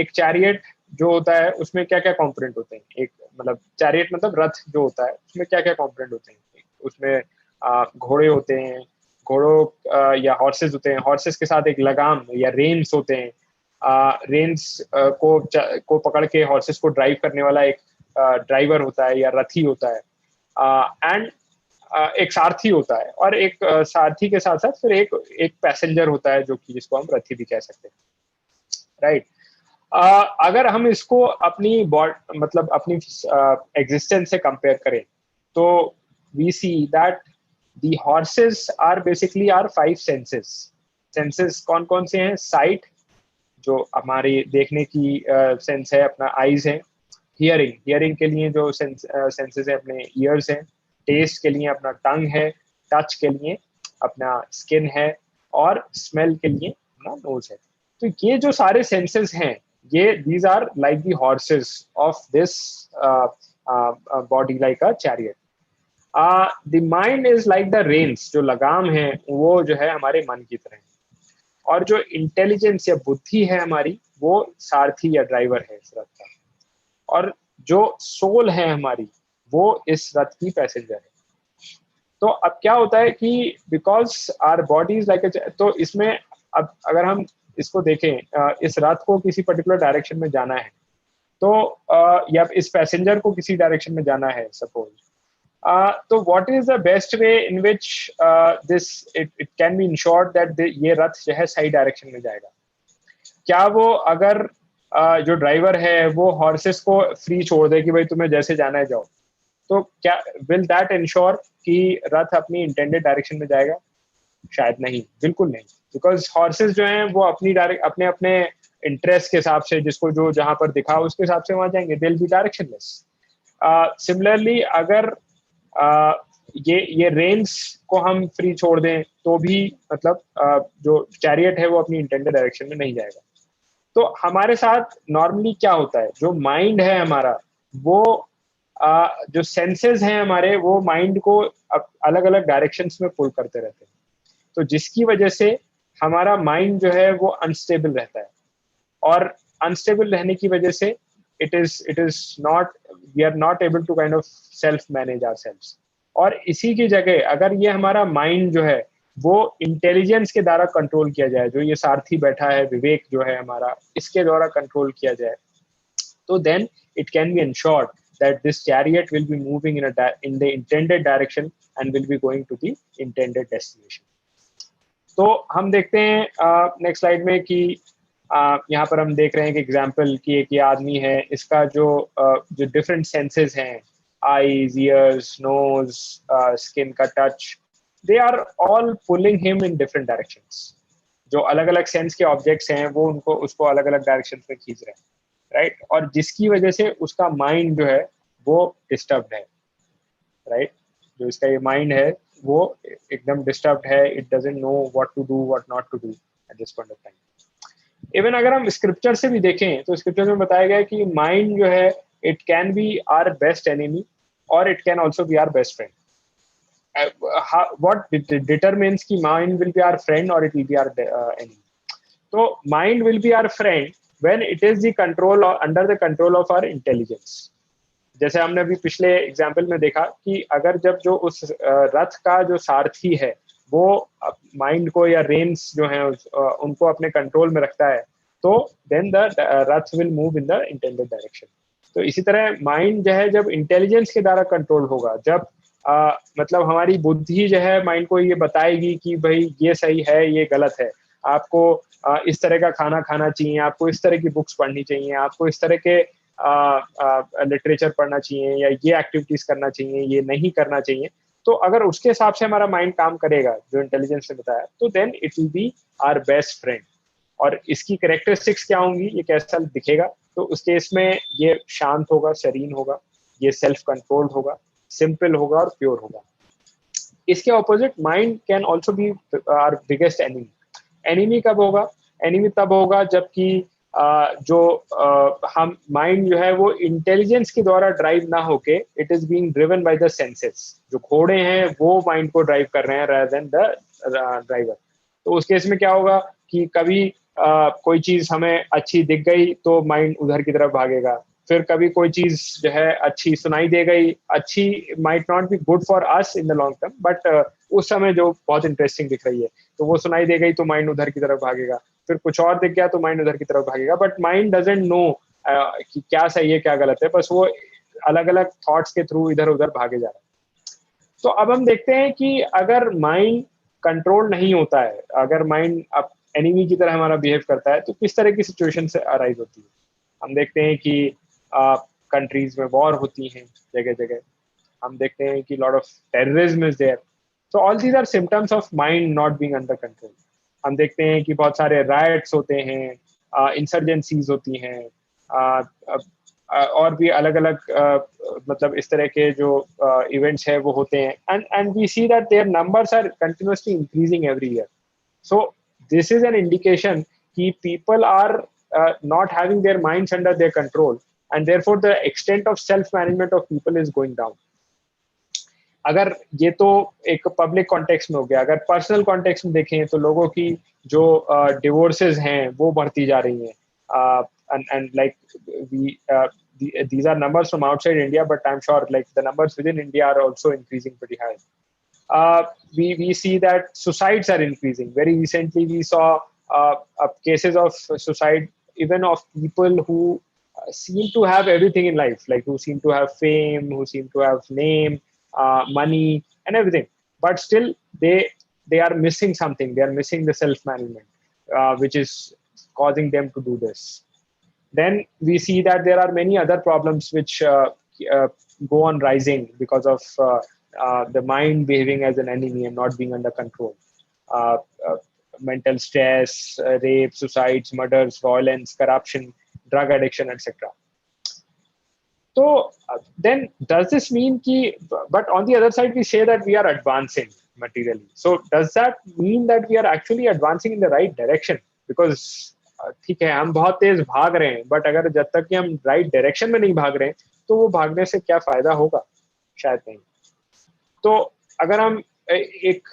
एक चैरियट जो होता है उसमें क्या क्या कंपोनेंट होते हैं? एक मतलब चैरियट मतलब रथ जो होता है, उसमें क्या क्या कंपोनेंट होते हैं? उसमें घोड़े होते हैं, घोड़ों या हॉर्सेस होते हैं, हॉर्सेस के साथ एक लगाम या रेन्स होते हैं। रेन्स को पकड़ के हॉर्सेस को ड्राइव करने वाला एक ड्राइवर होता है या रथी होता है, एंड एक सारथी होता है, और एक सारथी के साथ साथ फिर एक पैसेंजर होता है जो कि जिसको हम रथी भी कह सकते हैं, राइट? अगर हम इसको अपनी मतलब अपनी एग्जिस्टेंस से कंपेयर करें तो we see that the horses are basically are 5 senses. Senses कौन कौन से हैं? साइट, जो हमारी देखने की सेंस है, अपना आईज है। हियरिंग के लिए जो सेंसेस है अपने ईयर्स हैं। टेस्ट के लिए अपना टंग है। टच के लिए अपना स्किन है, और स्मेल के लिए अपना नोज है। तो ये जो सारे सेंसेस हैं, ये these are like the horses of this body like a chariot. The mind is like the reins, जो लगाम है वो जो है हमारे मन की तरह है, और जो इंटेलिजेंस या बुद्धि है हमारी, वो सारथी या ड्राइवर है इस रथ का, और जो सोल है हमारी, वो इस रथ की पैसेंजर है। तो अब क्या होता है कि because our body is like तो इसमें अब अगर हम इसको देखें, इस रथ को किसी पर्टिकुलर डायरेक्शन में जाना है, तो या इस पैसेंजर को किसी डायरेक्शन में जाना है सपोज, तो what is the best way in which this it can B insured that ये रथ जो है सही डायरेक्शन में जाएगा? क्या वो अगर जो ड्राइवर है वो हॉर्सेस को फ्री छोड़ दे कि भाई तुम्हें जैसे जाना है जाओ, तो क्या विल दैट इंश्योर कि रथ अपनी इंटेंडेड डायरेक्शन में जाएगा? शायद नहीं, बिल्कुल नहीं, बिकॉज हॉर्सेस जो हैं वो अपने अपने इंटरेस्ट के हिसाब से, जिसको जो जहां पर दिखा उसके हिसाब से वहां जाएंगे। They will be directionless. Similarly अगर ये रेन्स को हम फ्री छोड़ दें तो भी मतलब जो चैरियट है वो अपनी इंटेंडेड डायरेक्शन में नहीं जाएगा। तो हमारे साथ नॉर्मली क्या होता है, जो माइंड है हमारा, वो जो सेंसेस हैं हमारे, वो माइंड को अलग अलग डायरेक्शंस में पुल करते रहते हैं। तो जिसकी वजह से हमारा माइंड जो है वो अनस्टेबल रहता है, और अनस्टेबल रहने की वजह से it is not, we are not able to kind of self manage ourselves। और इसी की जगह अगर ये हमारा माइंड जो है वो इंटेलिजेंस के द्वारा कंट्रोल किया जाए, जो ये सारथी बैठा है विवेक जो है हमारा, इसके द्वारा कंट्रोल किया जाए, तो then it can be ensured that this chariot will be moving in the intended direction and will be going to the intended destination. तो हम देखते हैं नेक्स्ट स्लाइड में कि यहाँ पर हम देख रहे हैं कि एग्जाम्पल कि एक ये आदमी है, इसका जो डिफरेंट सेंसेस हैं, आईज, ईयर्स, नोज, स्किन का touch, they are all pulling him in different directions. जो अलग अलग सेंस के ऑब्जेक्ट्स हैं वो उसको अलग अलग डायरेक्शन में खींच रहे हैं, राइट और जिसकी वजह से उसका माइंड जो है वो डिस्टर्ब्ड है, राइट जो इसका ये माइंड है वो एकदम डिस्टर्ब्ड है. It doesn't know what to do, what not to do at this point of time. Even अगर हम स्क्रिप्चर से भी देखें तो स्क्रिप्चर में बताया गया है कि माइंड जो है it can be our best enemy और it can also be our best friend. what determines ki mind will be our friend or it will be our enemy? So mind will be our friend when it is the control or under the control of our intelligence. जैसे हमने अभी पिछले example में देखा कि अगर जब जो उस रथ का जो सारथी है वो माइंड को या रेन्स जो है उनको अपने कंट्रोल में रखता है तो then the Rath will move in the intended direction. तो इसी तरह माइंड जो है जब इंटेलिजेंस के द्वारा कंट्रोल होगा, जब मतलब हमारी बुद्धि जो है माइंड को ये बताएगी कि भाई ये सही है ये गलत है, आपको इस तरह का खाना खाना चाहिए, आपको इस तरह की बुक्स पढ़नी चाहिए, आपको इस तरह के लिटरेचर पढ़ना चाहिए या ये एक्टिविटीज करना चाहिए, ये नहीं करना चाहिए. तो अगर उसके हिसाब से हमारा माइंड काम करेगा जो इंटेलिजेंस ने बताया तो then it will be our best friend. और इसकी कैरेक्टरिस्टिक्स क्या होंगी, ये कैसा दिखेगा, तो उस केस में ये शांत होगा, शरीन होगा, ये सेल्फ कंट्रोल्ड होगा, सिंपल होगा और प्योर होगा. इसके opposite mind can also be our biggest enemy. Enemy कब होगा? एनिमी तब होगा जबकि जो हम माइंड जो है वो इंटेलिजेंस के द्वारा ड्राइव ना होके it is being driven by the senses. जो घोड़े हैं वो माइंड को ड्राइव कर रहे हैं रादर देन द ड्राइवर. तो उस केस में क्या होगा कि कभी कोई चीज हमें अच्छी दिख गई तो माइंड उधर की तरफ भागेगा, फिर कभी कोई चीज जो है अच्छी सुनाई दे गई, अच्छी might not be good for us in the long term but उस समय जो बहुत इंटरेस्टिंग दिख रही है तो वो सुनाई दे गई तो माइंड उधर की तरफ भागेगा, फिर कुछ और दिख गया तो माइंड उधर की तरफ भागेगा. बट माइंड डजंट नो कि क्या सही है क्या गलत है, बस वो अलग अलग थॉट्स के थ्रू इधर उधर भागे जा रहा है. तो अब हम देखते हैं कि अगर माइंड कंट्रोल नहीं होता है, अगर माइंड अब एनिमी की तरह हमारा बिहेव करता है तो किस तरह की सिचुएशन से अराइज होती है. हम देखते हैं कि कंट्रीज में वॉर होती हैं जगह जगह, हम देखते हैं कि lot of terrorism is there. So all these are symptoms of mind not being under control. हम देखते हैं कि बहुत सारे राइट्स होते हैं, इंसर्जेंसीज होती हैं, और भी अलग अलग मतलब इस तरह के जो इवेंट्स है वो होते हैं. And we see that their numbers are continuously increasing every year. So this is an indication कि people are not having their minds under their control and therefore the extent of self management of people is going down. अगर ये तो एक public context में हो गया, अगर personal context में देखें तो लोगों की जो डिवोर्सेस हैं वो बढ़ती जा रही हैं. and like these are numbers from outside India but I'm sure like the numbers within India are also increasing pretty high. We see that suicides are increasing. Very recently we saw cases of suicide even of people who seem to have everything in life, like who seem to have fame, who seem to have name, money and everything, but still they are missing something. They are missing the self management which is causing them to do this. Then we see that there are many other problems which go on rising because of the mind behaving as an enemy and not being under control. Mental stress, rape, suicides, murders, violence, corruption, drug addiction, etc. So then does this mean but on the other side we say that we are advancing materially. So does that mean that we are actually advancing in the right direction? Because ठीक है हम बहुत तेज भाग रहे हैं but अगर जब तक कि हम राइट डायरेक्शन में नहीं भाग रहे हैं तो वो भागने से क्या फायदा होगा? शायद नहीं. तो अगर हम एक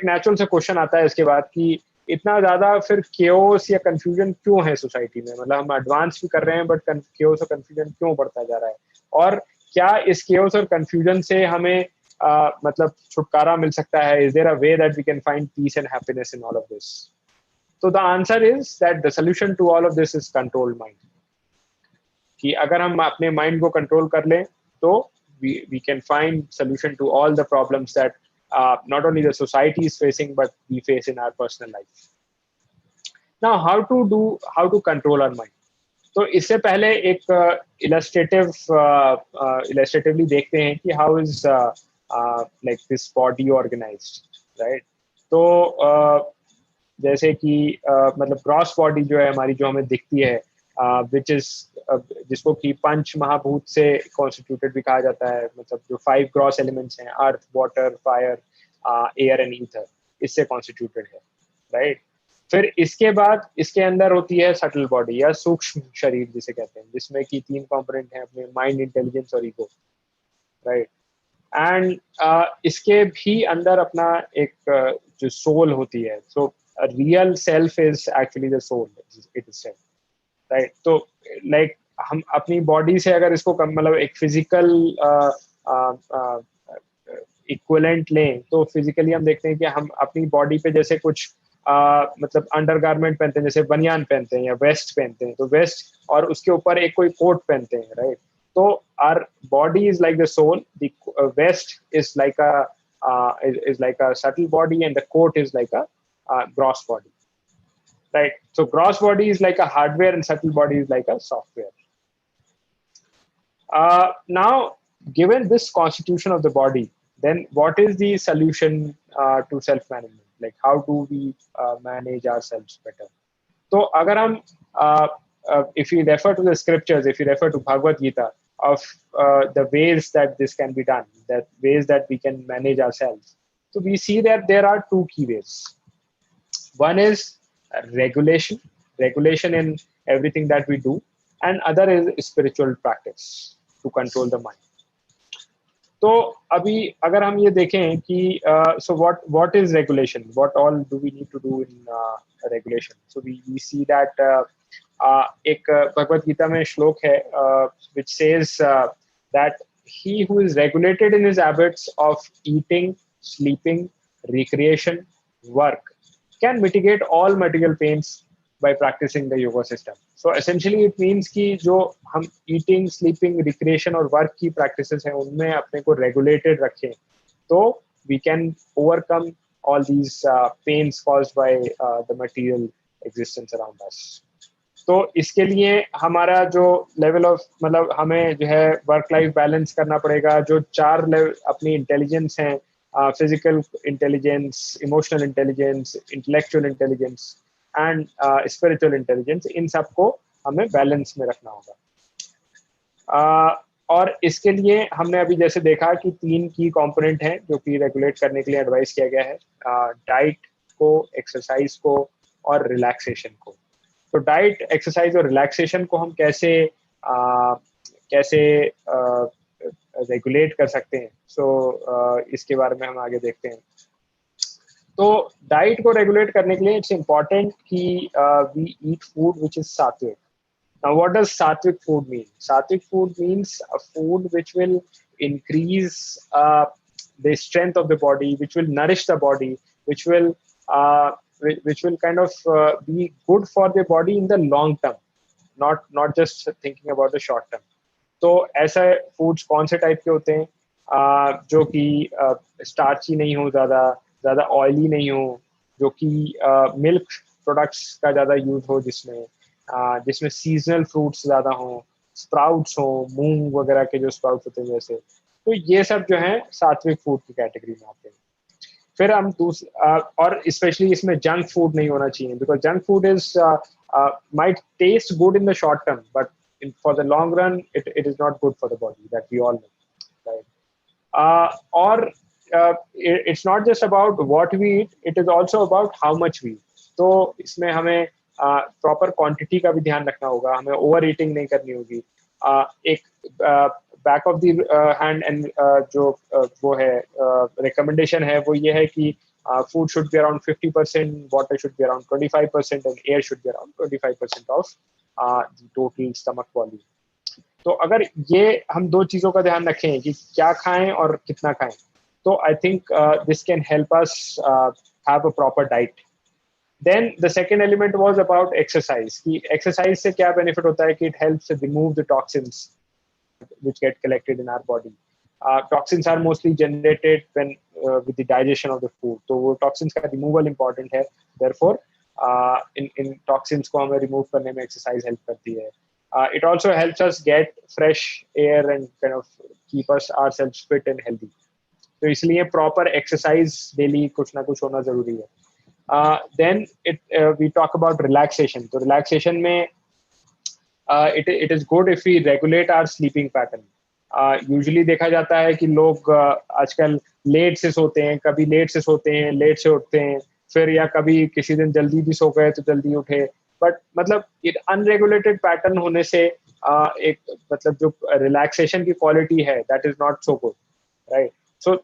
नेचुरल सा क्वेश्चन आता है इसके बाद कि इतना ज्यादा फिर केओस या कंफ्यूजन क्यों है सोसाइटी में? मतलब हम एडवांस भी कर रहे हैं बट केओस और कंफ्यूजन क्यों बढ़ता जा रहा है? और क्या इस केओस और कंफ्यूजन से हमें मतलब छुटकारा मिल सकता है? Is there a way that we can find peace and happiness in all of this? So the answer is that the solution to all of this is controlled mind. कि अगर हम अपने mind को control कर लें तो we can find solution to all the problems that not only the society is facing but we face in our personal life. Now how to control our mind? तो इससे पहले एक illustratively देखते हैं कि how is like this body organized, right? तो जैसे कि मतलब ग्रॉस बॉडी जो है हमारी, जो हमें दिखती है, which is जिसको कि पंच महाभूत से कॉन्स्टिट्यूटेड भी कहा जाता है, मतलब जो 5 ग्रॉस एलिमेंट्स हैं, earth, water, fire, air and ether, इससे कॉन्स्टिट्यूटेड है, राइट? फिर इसके बाद इसके अंदर होती है सटल बॉडी या सूक्ष्म शरीर जिसे कहते हैं, जिसमें कि 3 कंपोनेंट हैं अपने, माइंड, इंटेलिजेंस और ईगो, राइट? एंड इसके भी अंदर अपना एक जो सोल होती है, so real self is actually the soul, it is self, right? तो लाइक हम अपनी बॉडी से अगर इसको मतलब एक फिजिकल इक्विवेलेंट लें तो फिजिकली हम देखते हैं कि हम अपनी बॉडी पे जैसे कुछ मतलब अंडरगारमेंट पहनते हैं, जैसे बनियान पहनते हैं या वेस्ट पहनते हैं, तो वेस्ट और उसके ऊपर एक कोई कोट पहनते हैं, राइट? तो our body is like the soul, the vest is like a subtle body and the coat is like a gross body, right? So gross body is like a hardware and subtle body is like a software. Now, given this constitution of the body, then what is the solution to self-management? Like how do we manage ourselves better? So agar hum if you refer to the scriptures, if you refer to Bhagavad Gita, of the ways that this can be done, that ways that we can manage ourselves, so we see that there are 2 key ways. One is regulation in everything that we do, and other is spiritual practice to control the mind. तो अभी अगर हम ये देखें कि so what is regulation, what all do we need to do in regulation? So we see that एक भगवत गीता में श्लोक है which says that he who is regulated in his habits of eating, sleeping, recreation, work can mitigate all material pains by practicing the yoga system. So essentially it means कि जो हम eating, sleeping, recreation और work की practices हैं उनमें अपने को regulated रखें तो we can overcome all these pains caused by the material existence around us. तो इसके लिए हमारा जो लेवल ऑफ मतलब हमें जो है वर्क लाइफ बैलेंस करना पड़ेगा, जो 4 लेवल अपनी इंटेलिजेंस हैं, physical intelligence, emotional intelligence, intellectual intelligence and spiritual intelligence, इन सबको हमें बैलेंस में रखना होगा। और इसके लिए हमने अभी जैसे देखा कि 3 की कंपोनेंट हैं जो कि रेगुलेट करने के लिए एडवाइस किया गया है, डाइट को, एक्सरसाइज को और रिलैक्सेशन को। तो डाइट, एक्सरसाइज और रिलैक्सेशन को हम कैसे रेगुलेट कर सकते हैं, सो इसके बारे में हम आगे देखते हैं। तो डाइट को रेगुलेट करने के लिए इट्स इम्पॉर्टेंट कि we eat food which is sattvic. Now, what does sattvic food mean? Sattvic food means a food which will increase the strength of the body, which will nourish the body, which will kind of be good for the body in the long term, not just thinking about the short term. तो ऐसा foods कौन से type के होते हैं जो कि starchy नहीं हो, ज़्यादा ऑयली नहीं हो, जो कि मिल्क प्रोडक्ट्स का ज़्यादा यूज हो, जिसमें सीजनल फ्रूट्स ज़्यादा हों, स्प्राउट्स हों, मूंग वगैरह के जो स्प्राउट्स होते हैं जैसे, तो ये सब जो है सात्विक फूड की कैटेगरी में आते हैं। फिर हम और स्पेशली इसमें जंक फूड नहीं होना चाहिए, because junk food is might taste good in the short term but for the long run it is not good for the body, that we all know, right? Or it's not just about what we eat, it is also about how much we eat. तो इसमें हमें proper quantity का भी ध्यान रखना होगा, हमें over eating नहीं करनी होगी। एक back of the hand and जो वो है रिकमेंडेशन है वो ये है कि food should be around 50%, water should be around 25% and air should be around 25% of the total stomach volume। तो अगर ये हम 2 चीज़ों का ध्यान रखें कि क्या खाएं और कितना खाएं, So I think this can help us have a proper diet. Then the second element was about exercise. कि exercise से क्या benefit होता है कि it helps remove the toxins which get collected in our body. Toxins are mostly generated when with the digestion of the food. तो वो toxins का removal important है. Therefore, in toxins को हमें remove करने में exercise help करती है. It also helps us get fresh air and kind of keep us ourselves fit and healthy. तो इसलिए proper exercise daily कुछ ना कुछ होना जरूरी है. Then we talk about relaxation. तो relaxation में it is good if we regulate our sleeping pattern. Usually देखा जाता है कि लोग आजकल लेट से सोते हैं, कभी लेट से सोते हैं, लेट से उठते हैं, फिर या कभी किसी दिन जल्दी भी सो गए तो जल्दी उठे. बट मतलब अनरेगुलेटेड पैटर्न होने से एक मतलब जो रिलैक्सेशन की क्वालिटी है that is not so good, right? So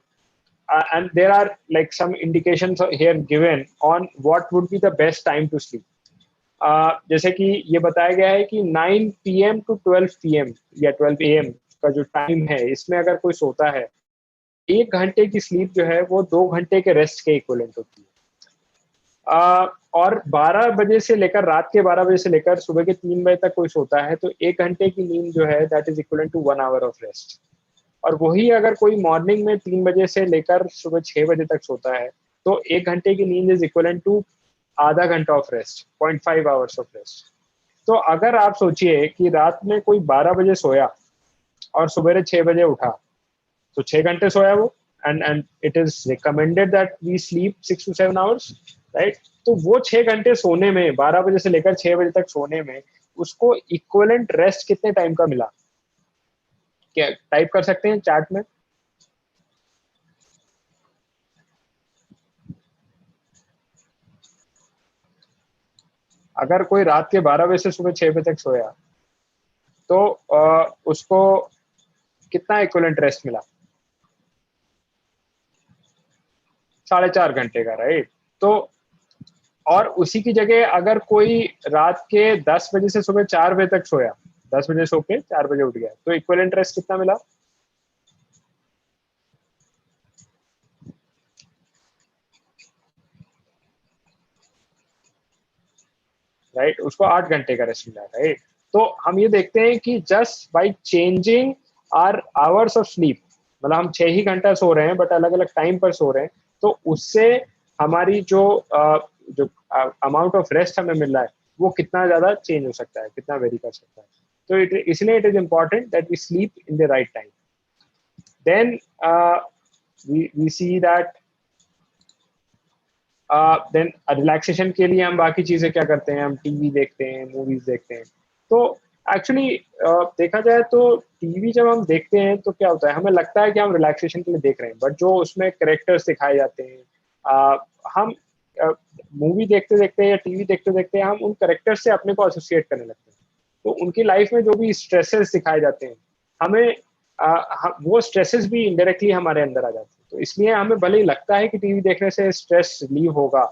and there are like some indications here given on what would be the best time to sleep. जैसे कि ये बताया गया है कि 9 PM to 12 PM या 12 AM का जो टाइम है इसमें अगर कोई सोता है, 1 घंटे की स्लीप जो है वो 2 घंटे के रेस्ट के इक्विवेलेंट होती है. और 12 बजे से लेकर रात के 12 बजे से लेकर सुबह के 3 बजे तक कोई सोता है तो 1 घंटे की नींद जो है that is equivalent to 1 hour of rest. और वही अगर कोई मॉर्निंग में 3 बजे से लेकर सुबह 6 बजे तक सोता है तो 1 घंटे की नींद इज इक्विवेलेंट टू आधा घंटा of rest, 0.5 hours of rest. तो अगर आप सोचिए कि रात में कोई 12 बजे सोया और सुबह 6 बजे उठा तो 6 घंटे सोया वो, and it is recommended that we sleep 6 to 7 hours, right? तो वो 6 घंटे सोने में, 12 बजे से लेकर 6 बजे तक सोने में उसको इक्विवेलेंट रेस्ट कितने टाइम का मिला? क्या टाइप कर सकते हैं चैट में? अगर कोई रात के 12 बजे से सुबह 6 बजे तक सोया तो उसको कितना इक्विवेलेंट रेस्ट मिला? 4.5 घंटे का, राइट? तो और उसी की जगह अगर कोई रात के 10 बजे से सुबह 4 बजे तक सोया, 10 बजे सो के 4 बजे उठ गया तो इक्विवेलेंट रेस्ट कितना मिला? राइट? उसको 8 घंटे का रेस्ट मिला, राइट? तो हम ये देखते हैं कि just by changing our hours of sleep, मतलब हम 6 ही घंटा सो रहे हैं बट अलग अलग टाइम पर सो रहे हैं, तो उससे हमारी जो अमाउंट ऑफ रेस्ट हमें मिल रहा है वो कितना ज्यादा चेंज हो सकता है, कितना वेरी कर सकता है. तो इसलिए it is important that we sleep in the right time. Then we see that then relaxation के लिए हम बाकी चीजें क्या करते हैं? हम टीवी देखते हैं, मूवीज देखते हैं. तो एक्चुअली देखा जाए तो टीवी जब हम देखते हैं तो क्या होता है, हमें लगता है कि हम रिलैक्सेशन के लिए देख रहे हैं, बट जो उसमें कैरेक्टर्स दिखाए जाते हैं, हम मूवी देखते देखते या टीवी देखते देखते हम उन कैरेक्टर्स से अपने को एसोसिएट करने लगते हैं. तो उनकी लाइफ में जो भी स्ट्रेसेस दिखाए जाते हैं हमें वो स्ट्रेसेस भी इनडायरेक्टली हमारे अंदर आ जाते हैं. तो इसलिए हमें भले ही लगता है कि टीवी देखने से स्ट्रेस रिलीव होगा,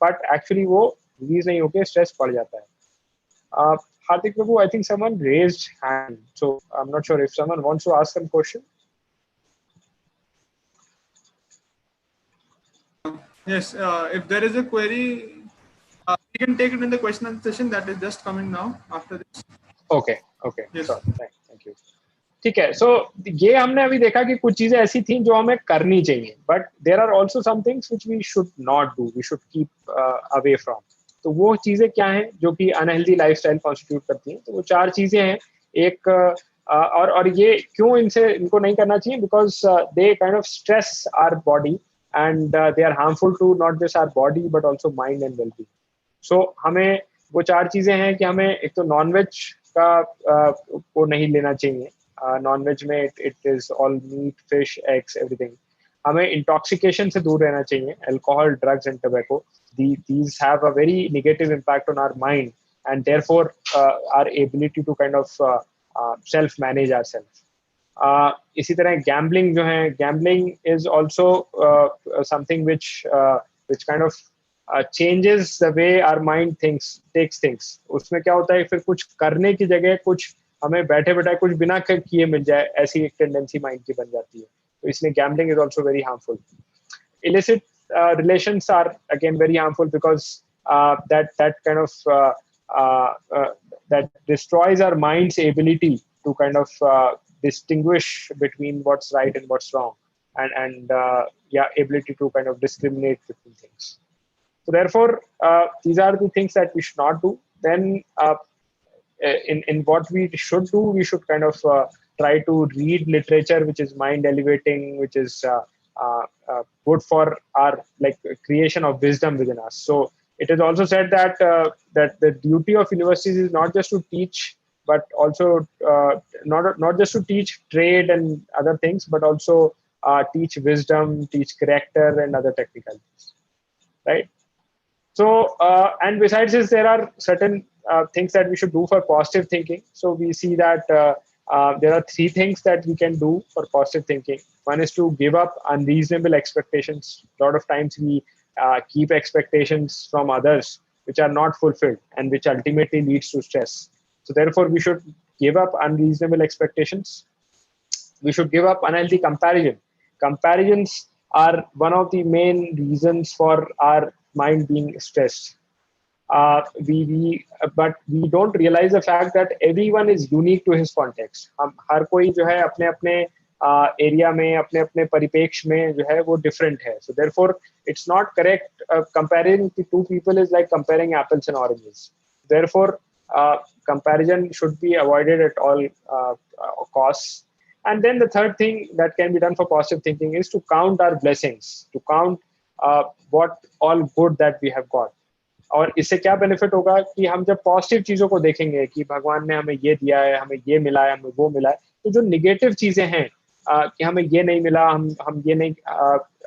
बट एक्चुअली वो रिलीज नहीं होकर स्ट्रेस बढ़ जाता है. Hardik Prabhu, I think someone raised hand, so I'm not sure if someone wants to ask some question. Yes, if there is a query, we can take it in the question and session that is just coming now after this. Okay. Yes. Sure. Thank you. ठीक है. सो ये हमने अभी देखा कि कुछ चीजें ऐसी थी जो हमें करनी चाहिए, but there are also some things which we should not do, we should keep away from. तो वो चीजें क्या हैं जो कि अनहेल्दी लाइफस्टाइल कॉन्स्टिट्यूट करती हैं? तो वो 4 चीजें हैं. एक और ये क्यों इनको नहीं करना चाहिए? Because they kind of stress our body and they are harmful to not just our body but also mind and wellbeing. So हमें वो 4 चीजें हैं कि हमें एक तो नॉनवेज का को नहीं लेना चाहिए. नॉनवेज में it is all meat, fish, eggs, everything. हमें इंटॉक्सिकेशन से दूर रहना चाहिए. Alcohol, drugs and tobacco, these have a very negative impact on our mind and therefore our ability to kind of self manage ourselves. इसी तरह gambling जो है, gambling is also something which kind of changes the way our mind takes things. उसमें क्या होता है, फिर कुछ करने की जगह कुछ हमें बैठे बैठे कुछ बिना किए मिल जाए, ऐसी एक टेंडेंसी माइंड की बन जाती है. तो इसलिए gambling is also very harmful. Illicit relations are again very harmful because that kind of uh, uh, that destroys our mind's ability to kind of distinguish between what's right and what's wrong, and yeah, ability to kind of discriminate between things. So therefore, these are the things that we should not do. Then in what we should do, we should kind of try to read literature which is mind elevating, which is good for our like creation of wisdom within us. So it is also said that that the duty of universities is not just to teach, but also not just to teach trade and other things, but also teach wisdom, teach character, and other technicalities, right? So, and besides this, there are certain things that we should do for positive thinking. So we see that there are three things that we can do for positive thinking. One is to give up unreasonable expectations. A lot of times we keep expectations from others which are not fulfilled and which ultimately leads to stress. So therefore, we should give up unreasonable expectations. We should give up unhealthy comparison. Comparisons are one of the main reasons for our mind being stressed. But we don't realize the fact that everyone is unique to his context. हम हर कोई जो है अपने अपने area में अपने अपने परिपेक्ष में जो है वो different है. So therefore, it's not correct. Comparing the two people is like comparing apples and oranges. Therefore, comparison should be avoided at all costs. And then the third thing that can be done for positive thinking is to count our blessings, to count what all good that we have got. और इससे क्या benefit होगा कि हम जब positive चीजों को देखेंगे कि भगवान ने हमें ये दिया है, हमें ये मिला है, हमें वो मिला है, तो जो निगेटिव चीजें हैं कि हमें ये नहीं मिला, हम ये नहीं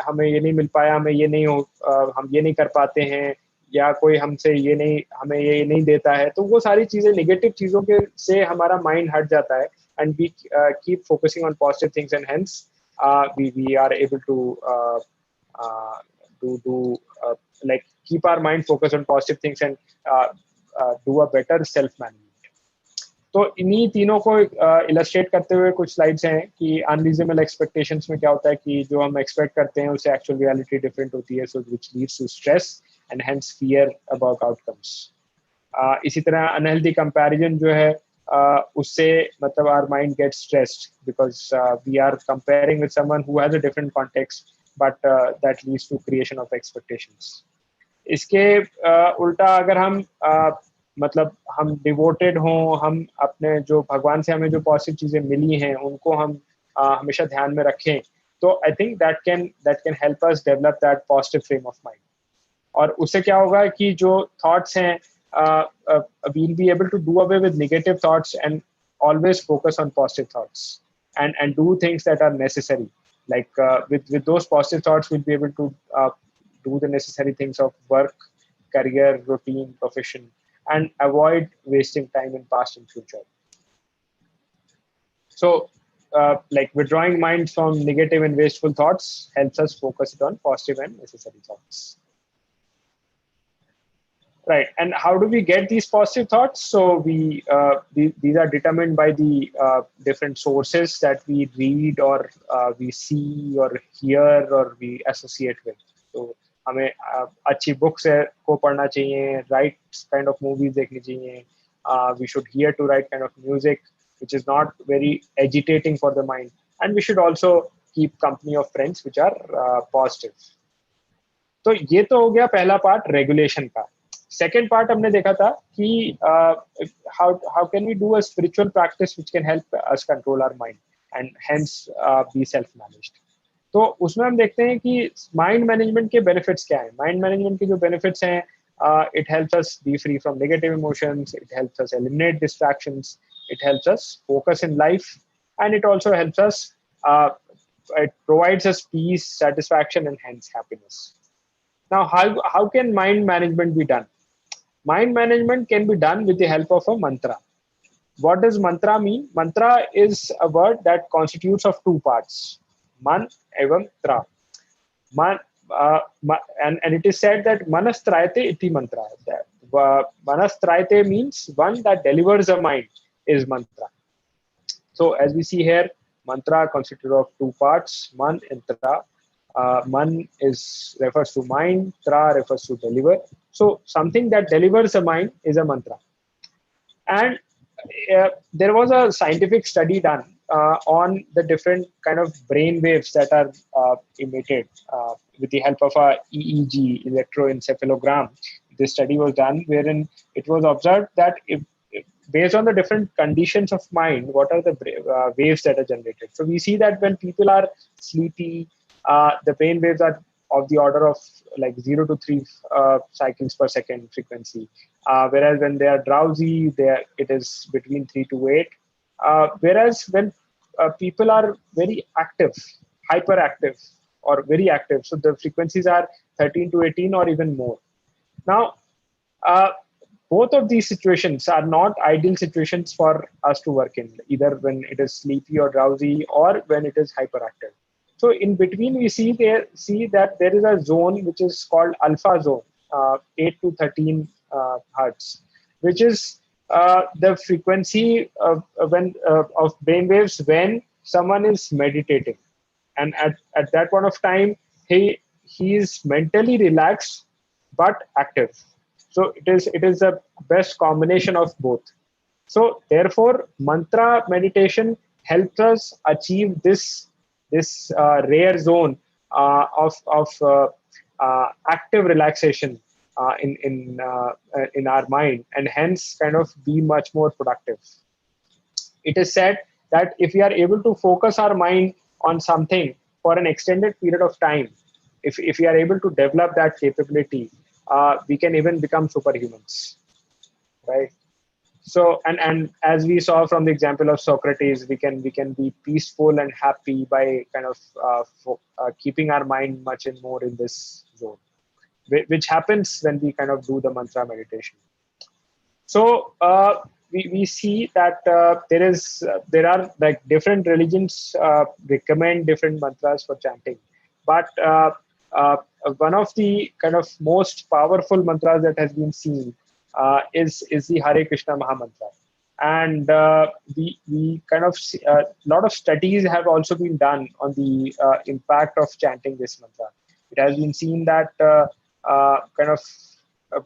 हमें ये नहीं मिल पाया, हमें ये नहीं हम ये नहीं कर पाते हैं, या कोई हमसे ये नहीं हमें ये नहीं देता है, तो वो सारी चीजें निगेटिव चीजों के से हमारा माइंड हट जाता है, and we keep focusing on positive things, and hence we are able to like keep our mind focused on positive things and do a better self management. तो इन्हीं तीनों को इलस्ट्रेट करते हुए कुछ स्लाइड्स हैं कि अनरीजनेबल एक्सपेक्टेशंस में क्या होता है कि जो हम एक्सपेक्ट करते हैं उससे एक्चुअल रियलिटी डिफरेंट होती है, so which leads to stress and hence fear about outcomes. इसी तरह अनहेल्दी कंपैरिजन जो है उससे मतलब our mind gets stressed because we are comparing with someone who has a different context, but that leads to creation of expectations. इसके उल्टा अगर हम मतलब हम डिवोटेड हों, हम अपने जो भगवान से हमें जो पॉजिटिव चीजें मिली हैं उनको हम हमेशा ध्यान में रखें, तो I think that can help us develop that positive frame of mind. और उससे क्या होगा कि जो थॉट्स हैं we'll be able to do away with negative thoughts and always focus on positive thoughts and do things that are necessary. Like with those positive thoughts, we'll be able to do the necessary things of work, career, routine, profession, and avoid wasting time in past and future. So, like withdrawing mind from negative and wasteful thoughts helps us focus it on positive and necessary thoughts. Right, and how do we get these positive thoughts? So these are determined by the different sources that we read or we see or hear or we associate with. So हमें अच्छी books को पढ़ना चाहिए, right kind of movies देखनी चाहिए. We should hear to right kind of music, which is not very agitating for the mind, and we should also keep company of friends which are positive. तो ये तो हो गया पहला part regulation का. Second part हमने देखा था कि how can we do a spiritual practice which can help us control our mind and hence be self managed. तो उसमें हम देखते हैं कि माइंड मैनेजमेंट के बेनिफिट्स क्या हैं. माइंड मैनेजमेंट के जो बेनिफिट्स हैं, it helps us B free from negative emotions, it helps us eliminate distractions, it helps us focus in life, and it also helps us it provides us peace, satisfaction, and hence happiness. Now, how can mind management be done? Mind management can be done with the help of a mantra. What does mantra mean? Mantra is a word that constitutes of two parts, man evam tra. And it is said that manastrayate iti mantra. Manastrayate means one that delivers a mind is mantra. So as we see here, Mantra constituted of two parts, man and tra. Man is refers to mind, tra refers to deliver. So something that delivers a mind is a mantra. And there was a scientific study done on the different kind of brain waves that are emitted with the help of a EEG, electroencephalogram. This study was done wherein it was observed that if based on the different conditions of mind, what are the waves that are generated. So we see that when people are sleepy, the brain waves are of the order of like 0 to 3 cycles per second frequency. Whereas when they are drowsy, it is between 3 to 8. Whereas when people are very active, hyperactive, or very active, so the frequencies are 13 to 18 or even more. Now, uh, both of these situations are not ideal situations for us to work in, either when it is sleepy or drowsy or when it is hyperactive. So in between, we see that there is a zone which is called alpha zone, 8 to 13 hertz, which is the frequency of brain waves when someone is meditating, and at that point of time, he is mentally relaxed but active. So it is the best combination of both. So therefore, mantra meditation helps us achieve this rare zone of active relaxation in our mind, and hence kind of be much more productive. It is said that if we are able to focus our mind on something for an extended period of time, if we are able to develop that capability, we can even become superhumans, right? So, and as we saw from the example of Socrates, we can be peaceful and happy by kind of keeping our mind much and more in this zone, which happens when we kind of do the mantra meditation. So we see that there are like different religions recommend different mantras for chanting, but uh, one of the kind of most powerful mantras that has been seen is the Hare Krishna Mahamantra. And we kind of a lot of studies have also been done on the impact of chanting this mantra. It has been seen that kind of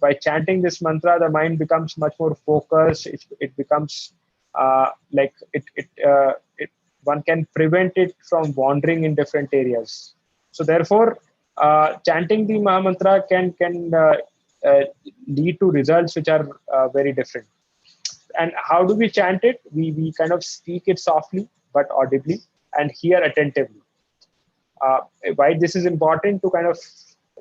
by chanting this mantra, the mind becomes much more focused. It becomes it one can prevent it from wandering in different areas. So therefore, chanting the Mahamantra can uh, lead to results which are very different. And how do we chant it? We kind of speak it softly but audibly and hear attentively. Why this is important to kind of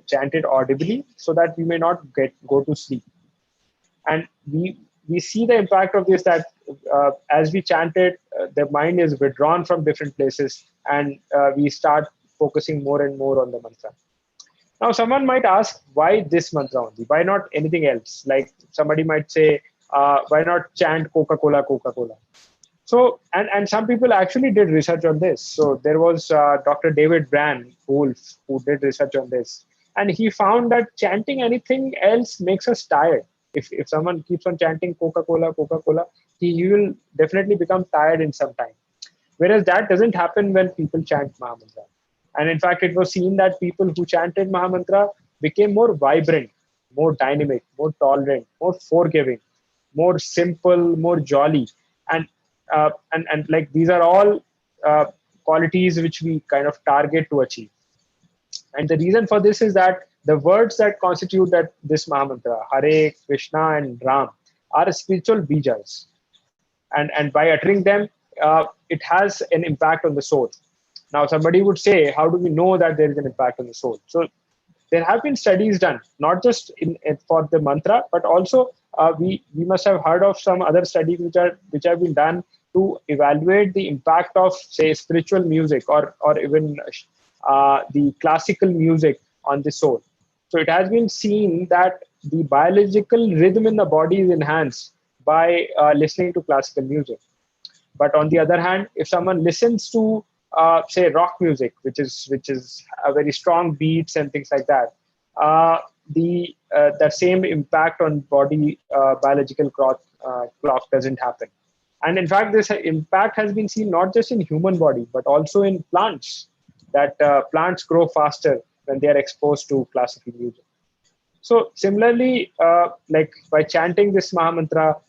chant it audibly, so that we may not go to sleep. And we see the impact of this, that as we chant it, the mind is withdrawn from different places, and we start focusing more and more on the mantra. Now, someone might ask, why this mantra only? Why not anything else? Like somebody might say, why not chant Coca Cola, Coca Cola? So, and some people actually did research on this. So there was Dr. David Brand Wolf who did research on this, and he found that chanting anything else makes us tired. If someone keeps on chanting Coca Cola, Coca Cola, he will definitely become tired in some time. Whereas that doesn't happen when people chant Mahamantra. And in fact, it was seen that people who chanted Mahamantra became more vibrant, more dynamic, more tolerant, more forgiving, more simple, more jolly. And like these are all qualities which we kind of target to achieve. And the reason for this is that the words that constitute that this Mahamantra, Hare, Krishna, and Ram, are spiritual bijas. And by uttering them, it has an impact on the soul. Now, somebody would say, how do we know that there is an impact on the soul? So there have been studies done, not just for the mantra, but also we must have heard of some other studies which have been done to evaluate the impact of, say, spiritual music or even the classical music on the soul. So it has been seen that the biological rhythm in the body is enhanced by listening to classical music. But on the other hand, if someone listens to say rock music, which is a very strong beats and things like that, that same impact on body biological clock doesn't happen. And in fact, this impact has been seen not just in human body, but also in plants, that plants grow faster when they are exposed to classical music. So similarly, like by chanting this Mahamantra,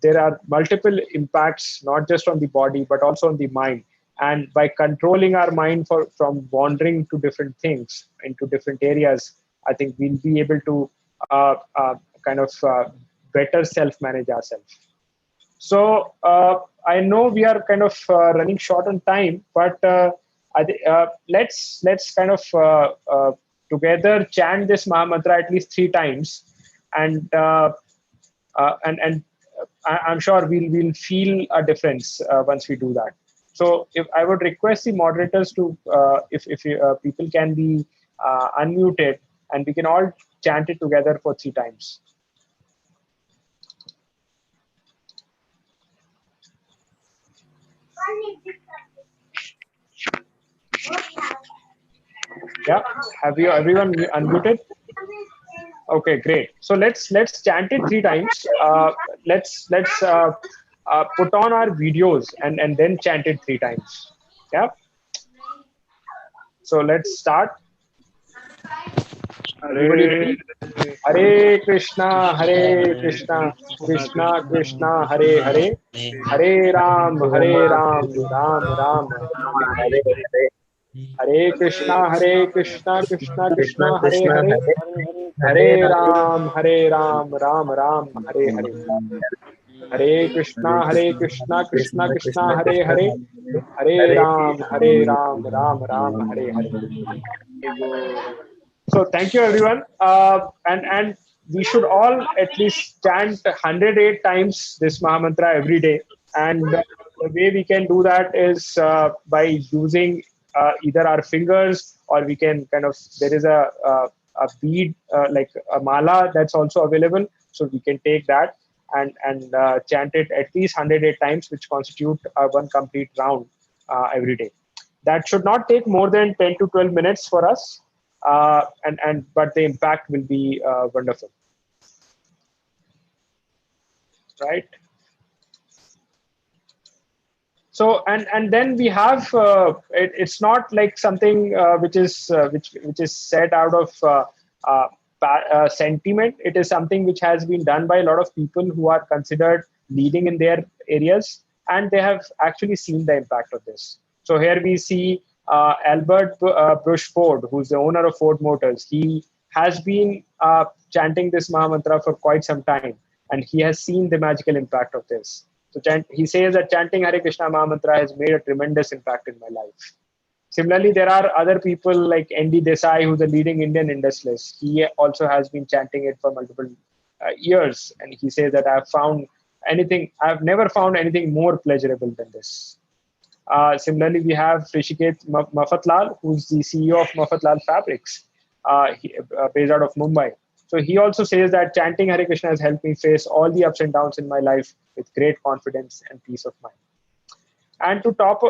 there are multiple impacts, not just on the body, but also on the mind. And by controlling our mind from wandering to different things, into different areas, I think we'll be able to kind of better self-manage ourselves. So I know we are kind of running short on time, but let's kind of together chant this Mahamantra at least 3 times, and I'm sure we'll feel a difference once we do that. So if I would request the moderators to, if people can be unmuted, and we can all chant it together for 3 times. Yeah, have you everyone unmuted? Okay, great. So let's chant it 3 times. Let's put on our videos and then chant it 3 times. Yeah. So let's start. Everybody ready? Hare Krishna, Krishna Krishna, Hare Hare, Hare Ram, Ram Ram, Hare Hare. Hare Krishna, Krishna Krishna, Hare Hare, Hare Ram, Ram Ram, Hare Hare. Hare Krishna, Krishna Krishna, Hare Hare, Hare Ram, Ram Ram, Hare Hare. So thank you everyone, and we should all at least chant 108 times this Mahamantra every day. And the way we can do that is by using either our fingers, or we can kind of, there is a bead like a mala that's also available, so we can take that and chant it at least 108 times, which constitute one complete round every day. That should not take more than 10 to 12 minutes for us, but the impact will be wonderful, right? So and then we have it's not like something which is said out of sentiment. It is something which has been done by a lot of people who are considered leading in their areas, and they have actually seen the impact of this. So here we see Albert Bush Ford, who's the owner of Ford Motors. He has been chanting this Mahamantra for quite some time, and he has seen the magical impact of this. So he says that chanting Hare Krishna Mahamantra has made a tremendous impact in my life. Similarly, there are other people like N.D. Desai, who's a leading Indian industrialist. He also has been chanting it for multiple years, and he says that I've never found anything more pleasurable than this. Similarly, we have Rishikesh Mafatlal, who's the CEO of Mafatlal Fabrics, based out of Mumbai. So he also says that chanting Hare Krishna has helped me face all the ups and downs in my life with great confidence and peace of mind. And to top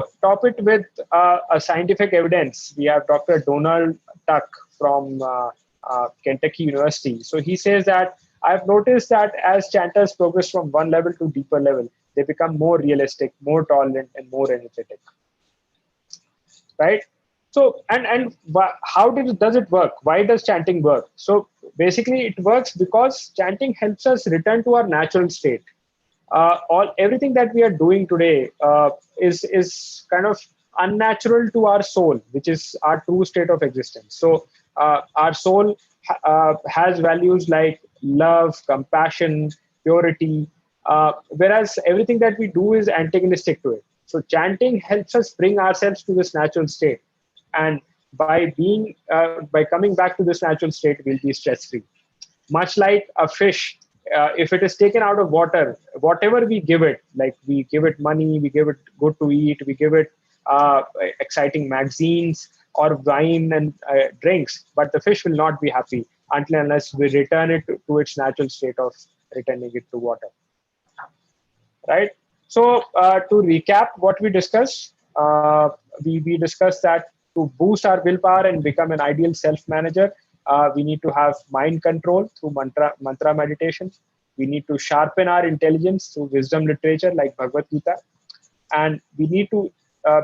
it with a scientific evidence, we have Dr. Donald Tuck from Kentucky University. So he says that I've noticed that as chanters progress from one level to deeper level, they become more realistic, more tolerant, and more energetic. Right? So, and how does it work? Why does chanting work? So basically it works because chanting helps us return to our natural state. Everything that we are doing today is kind of unnatural to our soul, which is our true state of existence. So our soul has values like love, compassion, purity, whereas everything that we do is antagonistic to it. So chanting helps us bring ourselves to this natural state. And by coming back to this natural state, we'll be stress-free. Much like a fish, if it is taken out of water, whatever we give it, like we give it money, we give it good to eat, we give it exciting magazines or wine and drinks, but the fish will not be happy unless we return it to its natural state of returning it to water. Right? So to recap what we discussed, we discussed that to boost our willpower and become an ideal self-manager, we need to have mind control through mantra meditation. We need to sharpen our intelligence through wisdom literature like Bhagavad Gita. And we need to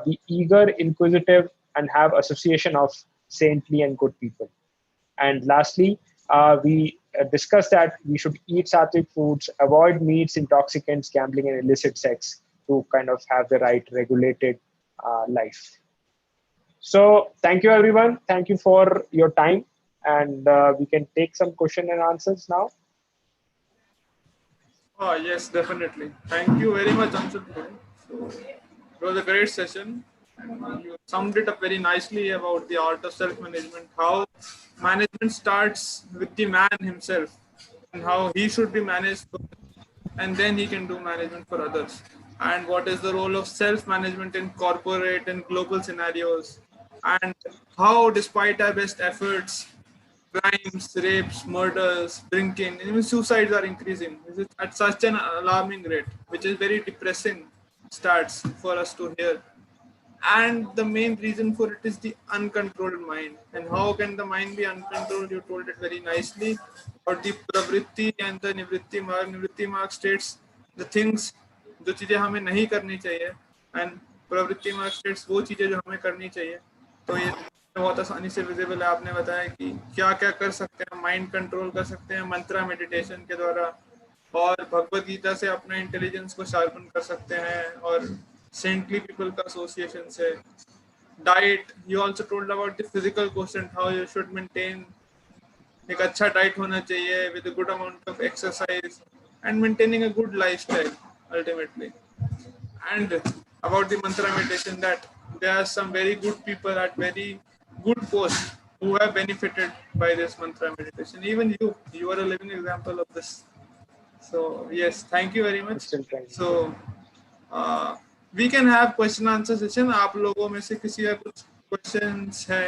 be eager, inquisitive, and have association of saintly and good people. And lastly, we discussed that we should eat sattvic foods, avoid meats, intoxicants, gambling, and illicit sex to kind of have the right regulated life. So thank you, everyone. Thank you for your time. And we can take some question and answers now. Oh, yes, definitely. Thank you very much, Anshul. So, it was a great session. And you summed it up very nicely about the art of self-management, how management starts with the man himself and how he should be managed and then he can do management for others. And what is the role of self-management in corporate and global scenarios, and how despite our best efforts, crimes, rapes, murders, drinking, even suicides are increasing at such an alarming rate, which is very depressing stats for us to hear. And the main reason for it is the uncontrolled mind. And how can the mind be uncontrolled? You told it very nicely. Or the pravritti and the nivritti mark. Nivritti mark states the things जो चीजें हमें नहीं करनी चाहिए, and प्रवृत्ति mark states वो चीजें जो हमें करनी चाहिए. तो ये बहुत आसानी से विजिबल है. आपने बताया कि क्या क्या कर सकते हैं, माइंड कंट्रोल कर सकते हैं मंत्रा मेडिटेशन के द्वारा, और भगवत गीता से अपना इंटेलिजेंस को शार्पन कर सकते हैं, और सेंटली पीपल का एसोसिएशन से. Diet, you also told about the physical question, how you should maintain. एक अच्छा डाइट होना चाहिए with a good amount of exercise and maintaining a good lifestyle ultimately. And about the mantra meditation, that there are some very good people at very good posts who have benefited by this mantra meditation. Even you are a living example of this. So yes, thank you very much. So we can have question answer session. आप लोगों में से किसी का कुछ questions है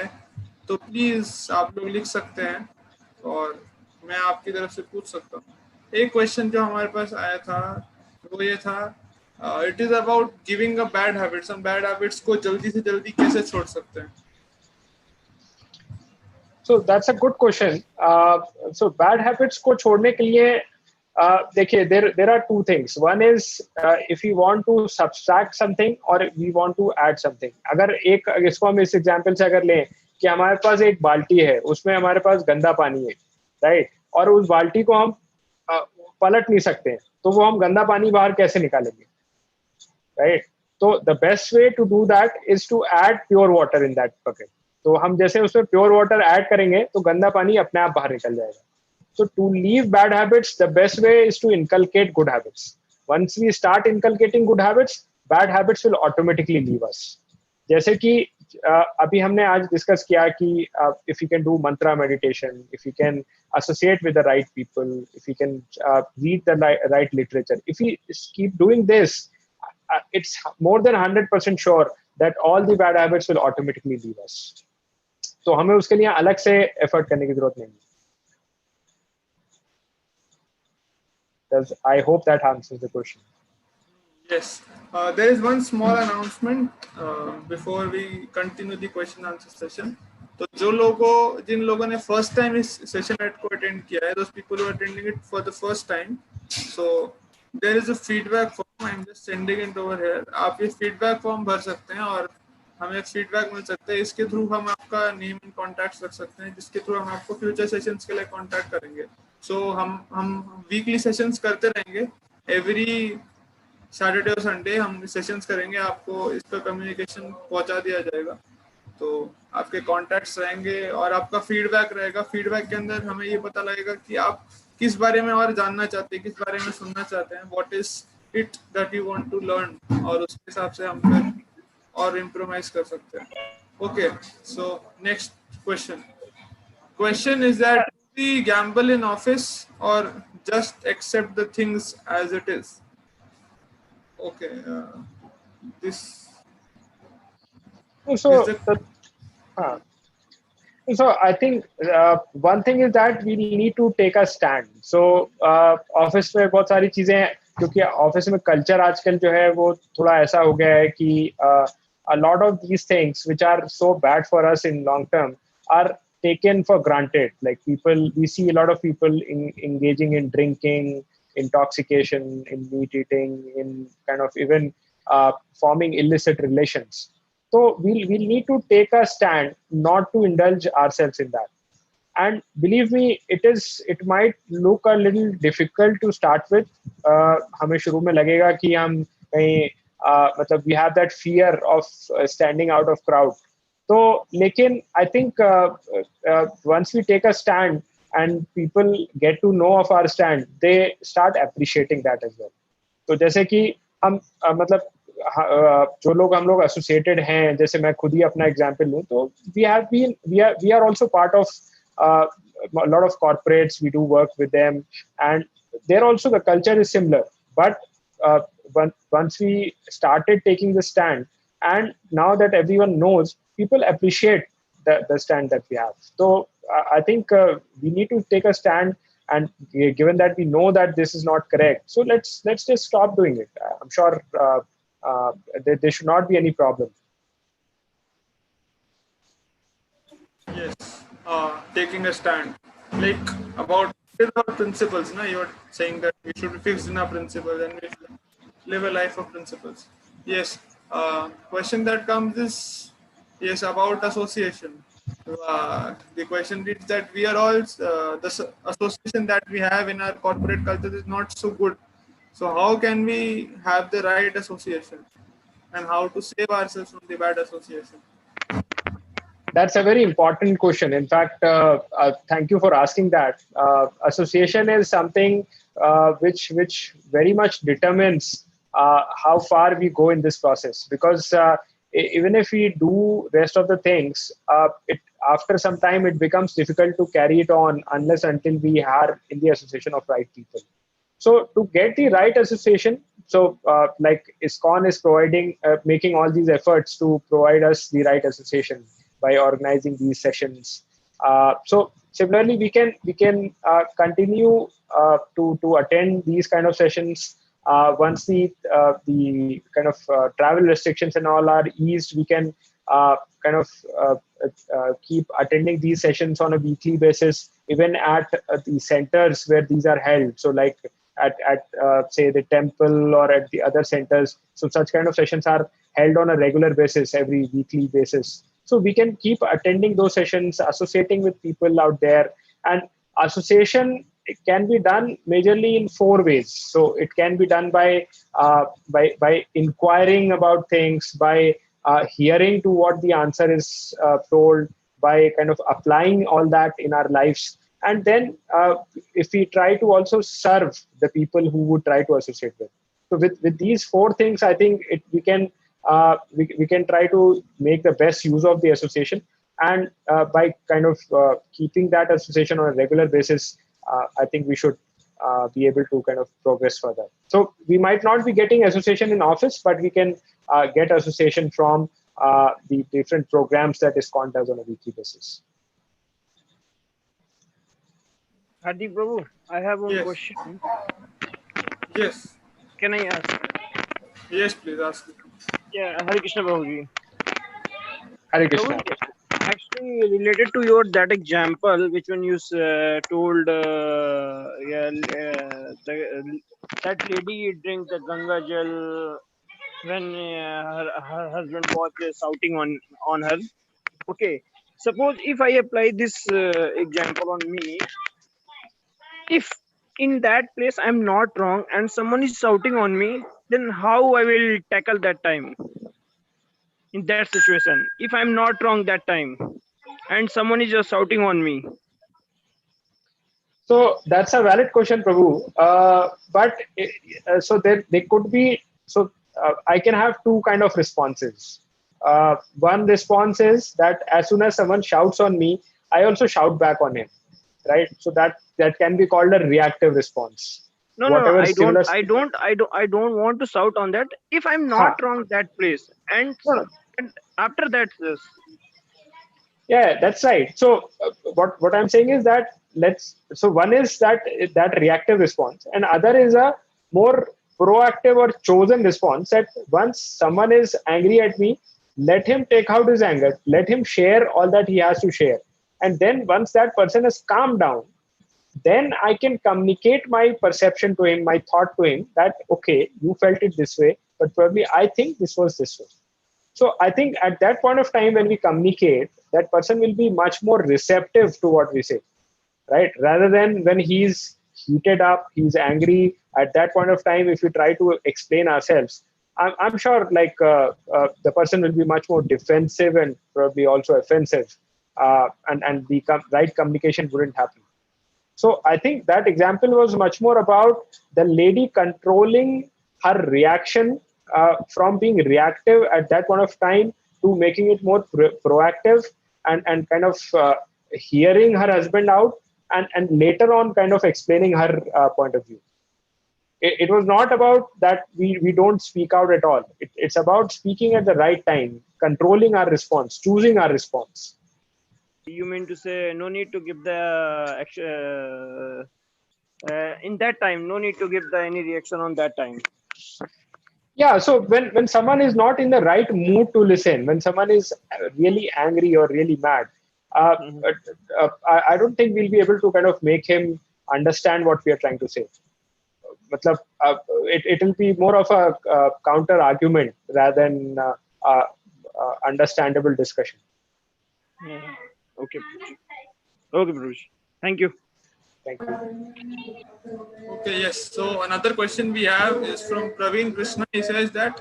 तो please आप लोग लिख सकते हैं और मैं आपकी तरफ से पूछ सकता हूँ. एक क्वेश्चन जो हमारे पास आया था वो ये था, it is about giving a bad habits. हम बैड हैबिट्स को जल्दी से जल्दी कैसे छोड़ सकते हैं? So that's a good question. So bad habits को छोड़ने के लिए देखिए, there are two things. One is if we want to subtract something or we want to add something. अगर एक इसको हम इस एग्जांपल से अगर लें कि हमारे पास एक बाल्टी है, उसमें हमारे पास गंदा पानी है, राइट, और उस बाल्टी को हम पलट नहीं सकते, तो वो हम गंदा पानी बाहर कैसे निकालेंगे, राइट? तो the best way to do that is to add pure water in that bucket. तो हम जैसे उसमें प्योर वाटर ऐड करेंगे तो गंदा पानी अपने आप बाहर निकल जाएगा. So to leave bad habits, the best way is to inculcate good habits. Once we start inculcating good habits, bad habits will automatically leave us. जैसे कि अभी हमने आज डिस्कस किया कि if you can do mantra meditation, if you can associate with the right people, if you can read the right literature, if we keep doing this, it's more than 100% sure that all the bad habits will automatically leave us. तो हमें उसके लिए अलग से effort करने की जरूरत नहीं है. I hope that answers the question. Yes. There is one small announcement before we continue the question answer session. तो जिन लोगों ने फर्स्ट टाइम इस सेशन को अटेंड किया है, those people who are attending it for the first time, so there is a feedback form. I am just sending it over here. आप ये feedback form भर सकते हैं और हमें फीडबैक मिल सकता है. इसके थ्रू हम आपका नेम एंड कॉन्टैक्ट रख सकते हैं, जिसके थ्रू हम आपको फ्यूचर सेशंस के लिए कॉन्टैक्ट करेंगे. सो हम वीकली सेशंस करते रहेंगे. एवरी सैटरडे और संडे हम सेशंस करेंगे. आपको इस पर कम्युनिकेशन पहुंचा दिया जाएगा, तो आपके कॉन्टैक्ट्स रहेंगे और आपका फीडबैक रहेगा. फीडबैक के अंदर हमें ये पता लगेगा कि आप किस बारे में और जानना चाहते हैं, किस बारे में सुनना चाहते हैं, what is it that you want to learn, और उसके हिसाब से हम फिर और इम्प्रोवाइज कर सकते हैं. Okay, so next question is that we gamble in office or just accept the things as it is? Okay, this so I think one thing is that we need to take a stand. So office में बहुत सारी चीजें हैं, क्योंकि office में culture आजकल जो है वो थोड़ा ऐसा हो गया है कि a lot of these things which are so bad for us in long term are taken for granted. Like we see a lot of people engaging in drinking, intoxication, in meat eating, in kind of even forming illicit relations. So we'll need to take a stand not to indulge ourselves in that. And believe me, it might look a little difficult to start with. हमें शुरू में लगेगा कि हम कहीं मतलब we have that fear of standing out of crowd. तो लेकिन I think once we take a stand and people get to know of our stand, they start appreciating that as well. तो जैसे कि हम मतलब जो लोग हम लोग एसोसिएटेड हैं, जैसे मैं खुद ही अपना एग्जांपल लूं, तो we are also part of a lot of corporates. We do work with them, and there also the culture is similar. But once we started taking the stand, and now that everyone knows, people appreciate the stand that we have. So I think we need to take a stand, and given that we know that this is not correct, so let's just stop doing it. I'm sure there should not be any problem. Yes, taking a stand, like about our principles. No, you're saying that we should be fixed in our principles and we should live a life of principles. Yes. Question that comes is yes about association. The question reads that we are all the association that we have in our corporate culture is not so good. So how can we have the right association, and how to save ourselves from the bad association? That's a very important question. In fact, thank you for asking that. Association is something which very much determines how far we go in this process. Because even if we do rest of the things, after some time it becomes difficult to carry it on unless until we are in the association of right people. So to get the right association, so like ISKCON is making all these efforts to provide us the right association by organizing these sessions. So similarly, we can continue to attend these kind of sessions. Once the kind of travel restrictions and all are eased, we can keep attending these sessions on a weekly basis, even at the centers where these are held. So like at say the temple or at the other centers. So such kind of sessions are held on a regular basis, every weekly basis. So we can keep attending those sessions, associating with people out there. And association can be done majorly in 4 ways. So it can be done by inquiring about things, by hearing to what the answer is told, by kind of applying all that in our lives. And then if we try to also serve the people who would try to associate with. So with these 4 things, I think we can try to make the best use of the association, and by kind of keeping that association on a regular basis, I think we should be able to kind of progress further. So we might not be getting association in office, but we can get association from the different programs that ISKCON does on a weekly basis. Hardik Prabhu, I have one Yes. question. Yes. Can I ask? Yes, please ask. Yeah, Hare Krishna Prabhuji. Hare Krishna. Prabhuji, actually, related to your that example, which when you told that lady drink the Ganga Jal when her husband was shouting on her. Okay, suppose if I apply this example on me, if in that place I'm not wrong and someone is shouting on me, then how I will tackle that time in that situation if I'm not wrong that time and someone is just shouting on me? So that's a valid question, Prabhu. But so there could be, so I can have 2 kind of responses. One response is that as soon as someone shouts on me, I also shout back on him, right? So that can be called a reactive response. No, I don't want to shout on that if I'm not wrong that place and after that this. Yeah, that's right. So what I'm saying is that so one is that reactive response, and other is a more proactive or chosen response, that once someone is angry at me, let him take out his anger, let him share all that he has to share. And then once that person has calmed down, then I can communicate my perception to him, my thought to him that, okay, you felt it this way, but probably I think this was this way. So I think at that point of time when we communicate, that person will be much more receptive to what we say, right? Rather than when he's heated up, he's angry. At that point of time, if we try to explain ourselves, I'm sure the person will be much more defensive and probably also offensive, and the right communication wouldn't happen. So I think that example was much more about the lady controlling her reaction from being reactive at that point of time to making it more proactive, and kind of hearing her husband out, and later on kind of explaining her point of view. It was not about that we don't speak out at all. It's about speaking at the right time, controlling our response, choosing our response. You mean to say no need to give the action in that time? No need to give the any reaction on that time. Yeah, so when someone is not in the right mood to listen, when someone is really angry or really mad, Mhm. I don't think we'll be able to kind of make him understand what we are trying to say. Matlab, it will be more of a counter argument rather than understandable discussion. Yeah. Okay. Okay, Bruce. Thank you. Thank you. Okay, yes. So another question we have is from Praveen Krishna. He says that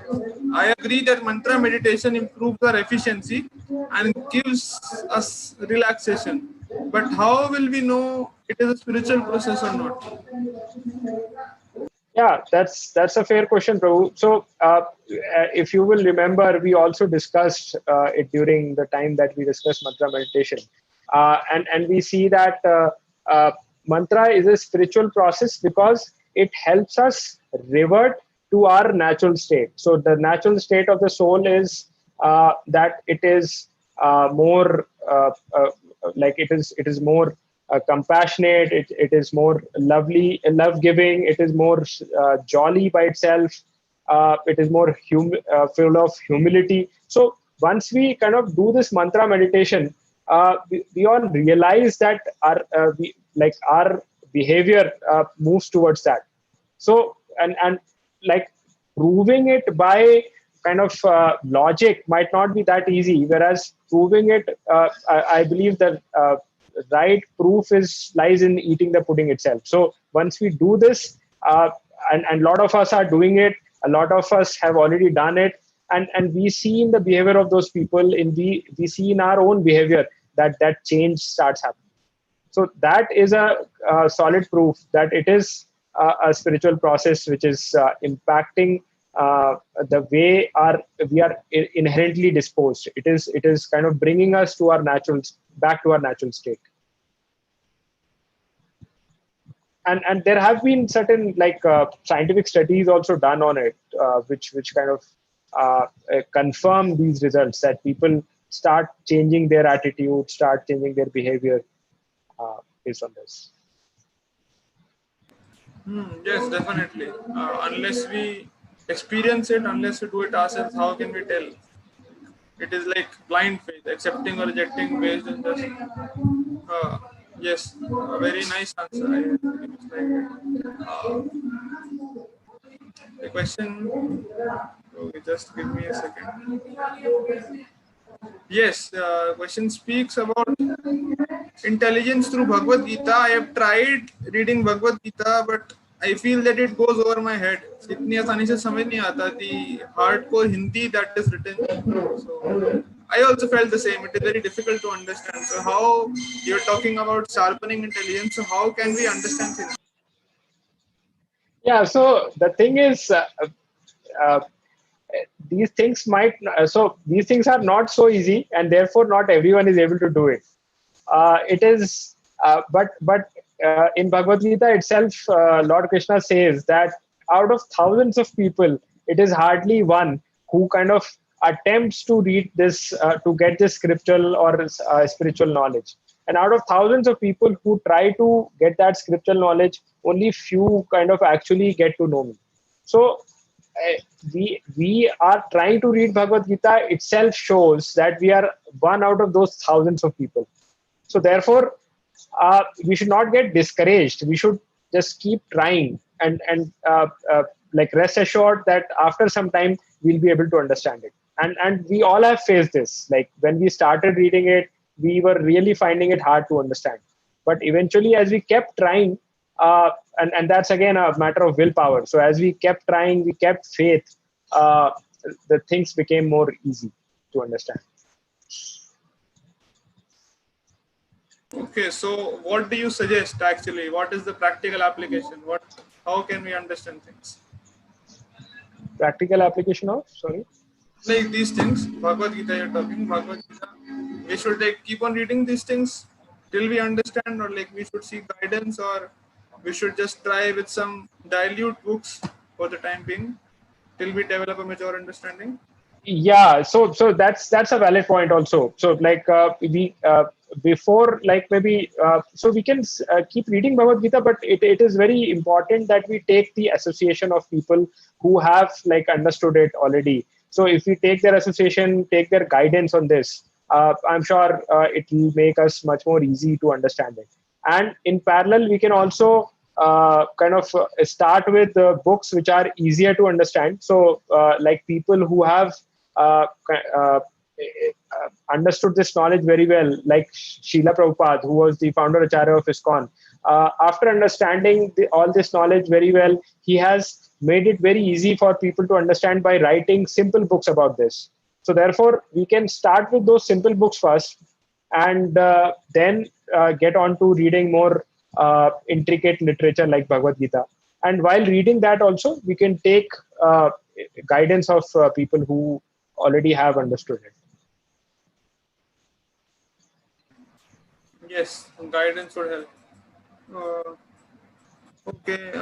I agree that mantra meditation improves our efficiency and gives us relaxation. But how will we know it is a spiritual process or not? Yeah, that's a fair question, Prabhu. So, if you will remember, we also discussed it during the time that we discussed mantra meditation, and we see that mantra is a spiritual process because it helps us revert to our natural state. So, the natural state of the soul is that it is more like it is more compassionate, it is more lovely, love giving, it is more jolly by itself, it is more full of humility. So once we kind of do this mantra meditation, we all realize that our behavior moves towards that. So and like proving it by kind of logic might not be that easy, whereas proving it, I believe that right proof lies in eating the pudding itself. So once we do this, and a lot of us are doing it, a lot of us have already done it, and we see in the behavior of those people, we see in our own behavior that change starts happening. So that is a solid proof that it is a spiritual process which is impacting the way we are inherently disposed. It is kind of bringing us to our back to our natural state. And there have been certain scientific studies also done on it, which kind of confirm these results, that people start changing their attitude, start changing their behavior based on this. Yes, definitely. Unless we experience it, unless we do it ourselves, how can we tell? It is like blind faith, accepting or rejecting based on just. Uh, yes, a very nice answer. I really much like it. The question. Just give me a second. Yes, question speaks about intelligence through Bhagavad Gita. I have tried reading Bhagavad Gita, but I feel that it goes over my head. इतनी आसानी से समझ नहीं आता. The hardcore Hindi that is written. So I also felt the same. It is very difficult to understand. So how you're talking about sharpening intelligence? So how can we understand things? Yeah. So the thing is, uh, these things these things are not so easy, and therefore not everyone is able to do it. It is, but in Bhagavad Gita itself, Lord Krishna says that out of thousands of people, it is hardly one who kind of attempts to read this, to get this scriptural or spiritual knowledge. And out of thousands of people who try to get that scriptural knowledge, only few kind of actually get to know me. So we are trying to read Bhagavad Gita itself shows that we are one out of those thousands of people. So therefore, we should not get discouraged. We should just keep trying, and like rest assured that after some time we'll be able to understand it. And we all have faced this. Like when we started reading it, we were really finding it hard to understand. But eventually, as we kept trying, and that's again a matter of willpower. So as we kept trying, we kept faith. Uh, the things became more easy to understand. Okay, so what do you suggest actually? What is the practical application? How can we understand things? Practical application of, sorry? Like these things, Bhagavad Gita you're talking, Bhagavad Gita, we should like keep on reading these things till we understand, or like we should seek guidance, or we should just try with some dilute books for the time being till we develop a mature understanding. Yeah, so that's a valid point also. So like we before, like maybe so we can keep reading Bhagavad Gita, but it is very important that we take the association of people who have like understood it already. So if we take their association, take their guidance on this, I'm sure it will make us much more easy to understand it. And in parallel, we can also kind of start with books which are easier to understand. So like people who have uh, uh, understood this knowledge very well, like Srila Prabhupada, who was the founder Acharya of ISKCON. After understanding all this knowledge very well, he has made it very easy for people to understand by writing simple books about this. So therefore, we can start with those simple books first, and then get on to reading more intricate literature like Bhagavad Gita. And while reading that also, we can take guidance of people who already have understood it. Yes, guidance would help. Okay,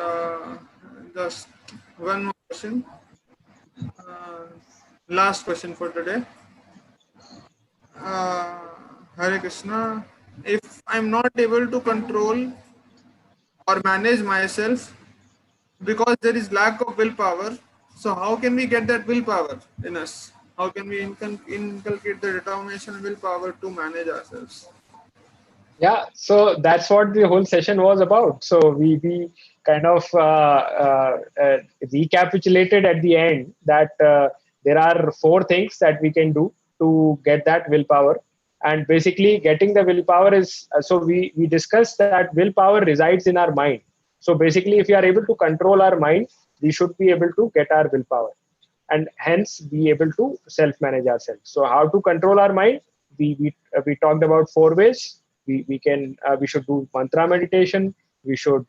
just one more question. Uh, Last question for today. Uh, Hare Krishna. If I'm not able to control or manage myself because there is lack of willpower, so how can we get that willpower in us? How can we inculcate the determination and willpower to manage ourselves? Yeah, so that's what the whole session was about. So we kind of recapitulated at the end that there are four things that we can do to get that willpower. And basically, getting the willpower is so we discussed that willpower resides in our mind. So basically, if we are able to control our mind, we should be able to get our willpower, and hence be able to self-manage ourselves. So how to control our mind? We talked about four ways. We should do mantra meditation. We should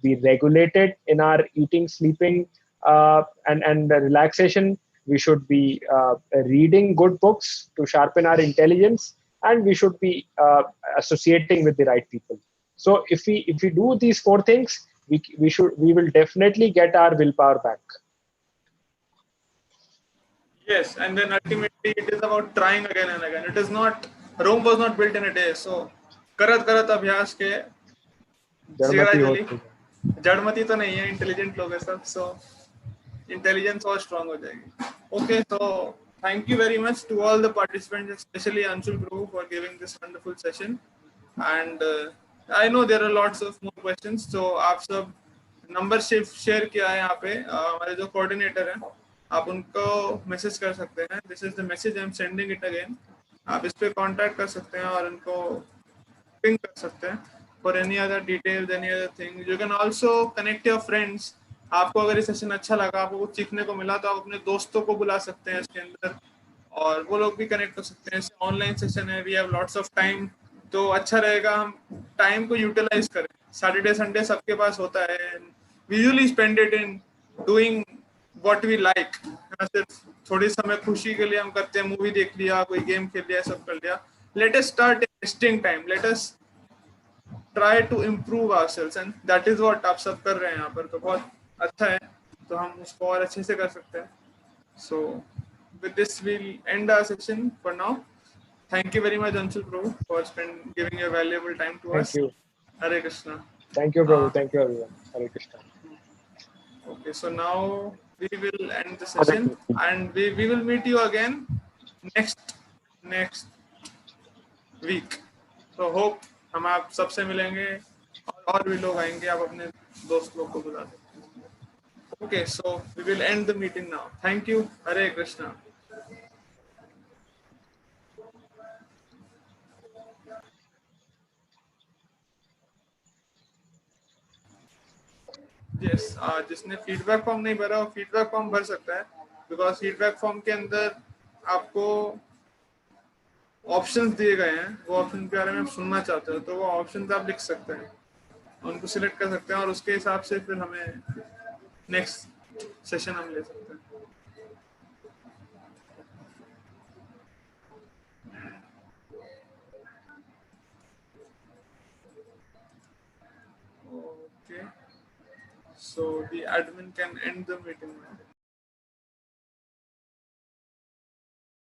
be regulated in our eating, sleeping, and relaxation. We should be reading good books to sharpen our intelligence, and we should be associating with the right people. So if we do these four things, we will definitely get our willpower back. Yes, and then ultimately it is about trying again and again. It is not, Rome was not built in a day. So करत करत अभ्यास के जड़मति gradually, होती है। जड़मती तो नहीं है, intelligent लोग हैं सब, so intelligence और strong हो जाएगी. Okay, so thank you very much to all the participants, especially Anshul Prabhu, for giving this wonderful session. And I know there are lots of more questions, so आप सब number share किया है यहाँ पे, हमारे जो कोऑर्डिनेटर हैं, आप उनको मैसेज कर सकते हैं. This is the message I am sending it again. आप इस पे कांटेक्ट कर सकते हैं और उनको पिंग कर सकते हैं for any other details, any other thing. You can also connect your friends. आपको अगर ये सेशन अच्छा लगा, आपको कुछ सीखने को मिला, तो आप अपने दोस्तों को बुला सकते हैं इसके अंदर और वो लोग भी कनेक्ट कर सकते हैं. ऑनलाइन सेशन है, we have lots of time, तो अच्छा रहेगा हम टाइम को यूटिलाइज करें. सैटरडे संडे सबके पास होता है. We usually spend it in doing what we like. सिर्फ थोड़ी समय खुशी के लिए हम करते हैं, मूवी देख लिया, कोई गेम खेल लिया, सब कर लिया. Let us start investing time, let us try to improve ourselves, and that is what आप सब कर रहे हैं यहाँ पर. तो बहुत अच्छा है, तो हम उसको और अच्छे से कर सकते हैं. सो with this we'll end our session for now. Thank you very much, Anshul Prabhu, for giving your valuable time to us. Thank you. Hare Krishna. Thank you, Prabhu. Thank you, everyone. Hare Krishna. Okay, so now we will end the session and we will meet you again next week. So hope हम आप सबसे मिलेंगे और भी लोग आएंगे, आप अपने दोस्त लोग को बुला सकते हैं। Okay, so we will end the meeting now. Thank you. Hare Krishna. Yes, जिसने फीडबैक फॉर्म नहीं भरा वो फीडबैक फॉर्म भर सकता है, बिकॉज फीडबैक फॉर्म के अंदर आपको ऑप्शंस दिए गए हैं। वो ऑप्शन के बारे में आप सुनना चाहते हो तो वो ऑप्शंस आप लिख सकते हैं, उनको सिलेक्ट कर सकते हैं और उसके हिसाब से फिर हमें नेक्स्ट सेशन हम ले सकते हैं। Okay, so the admin can end the meeting now.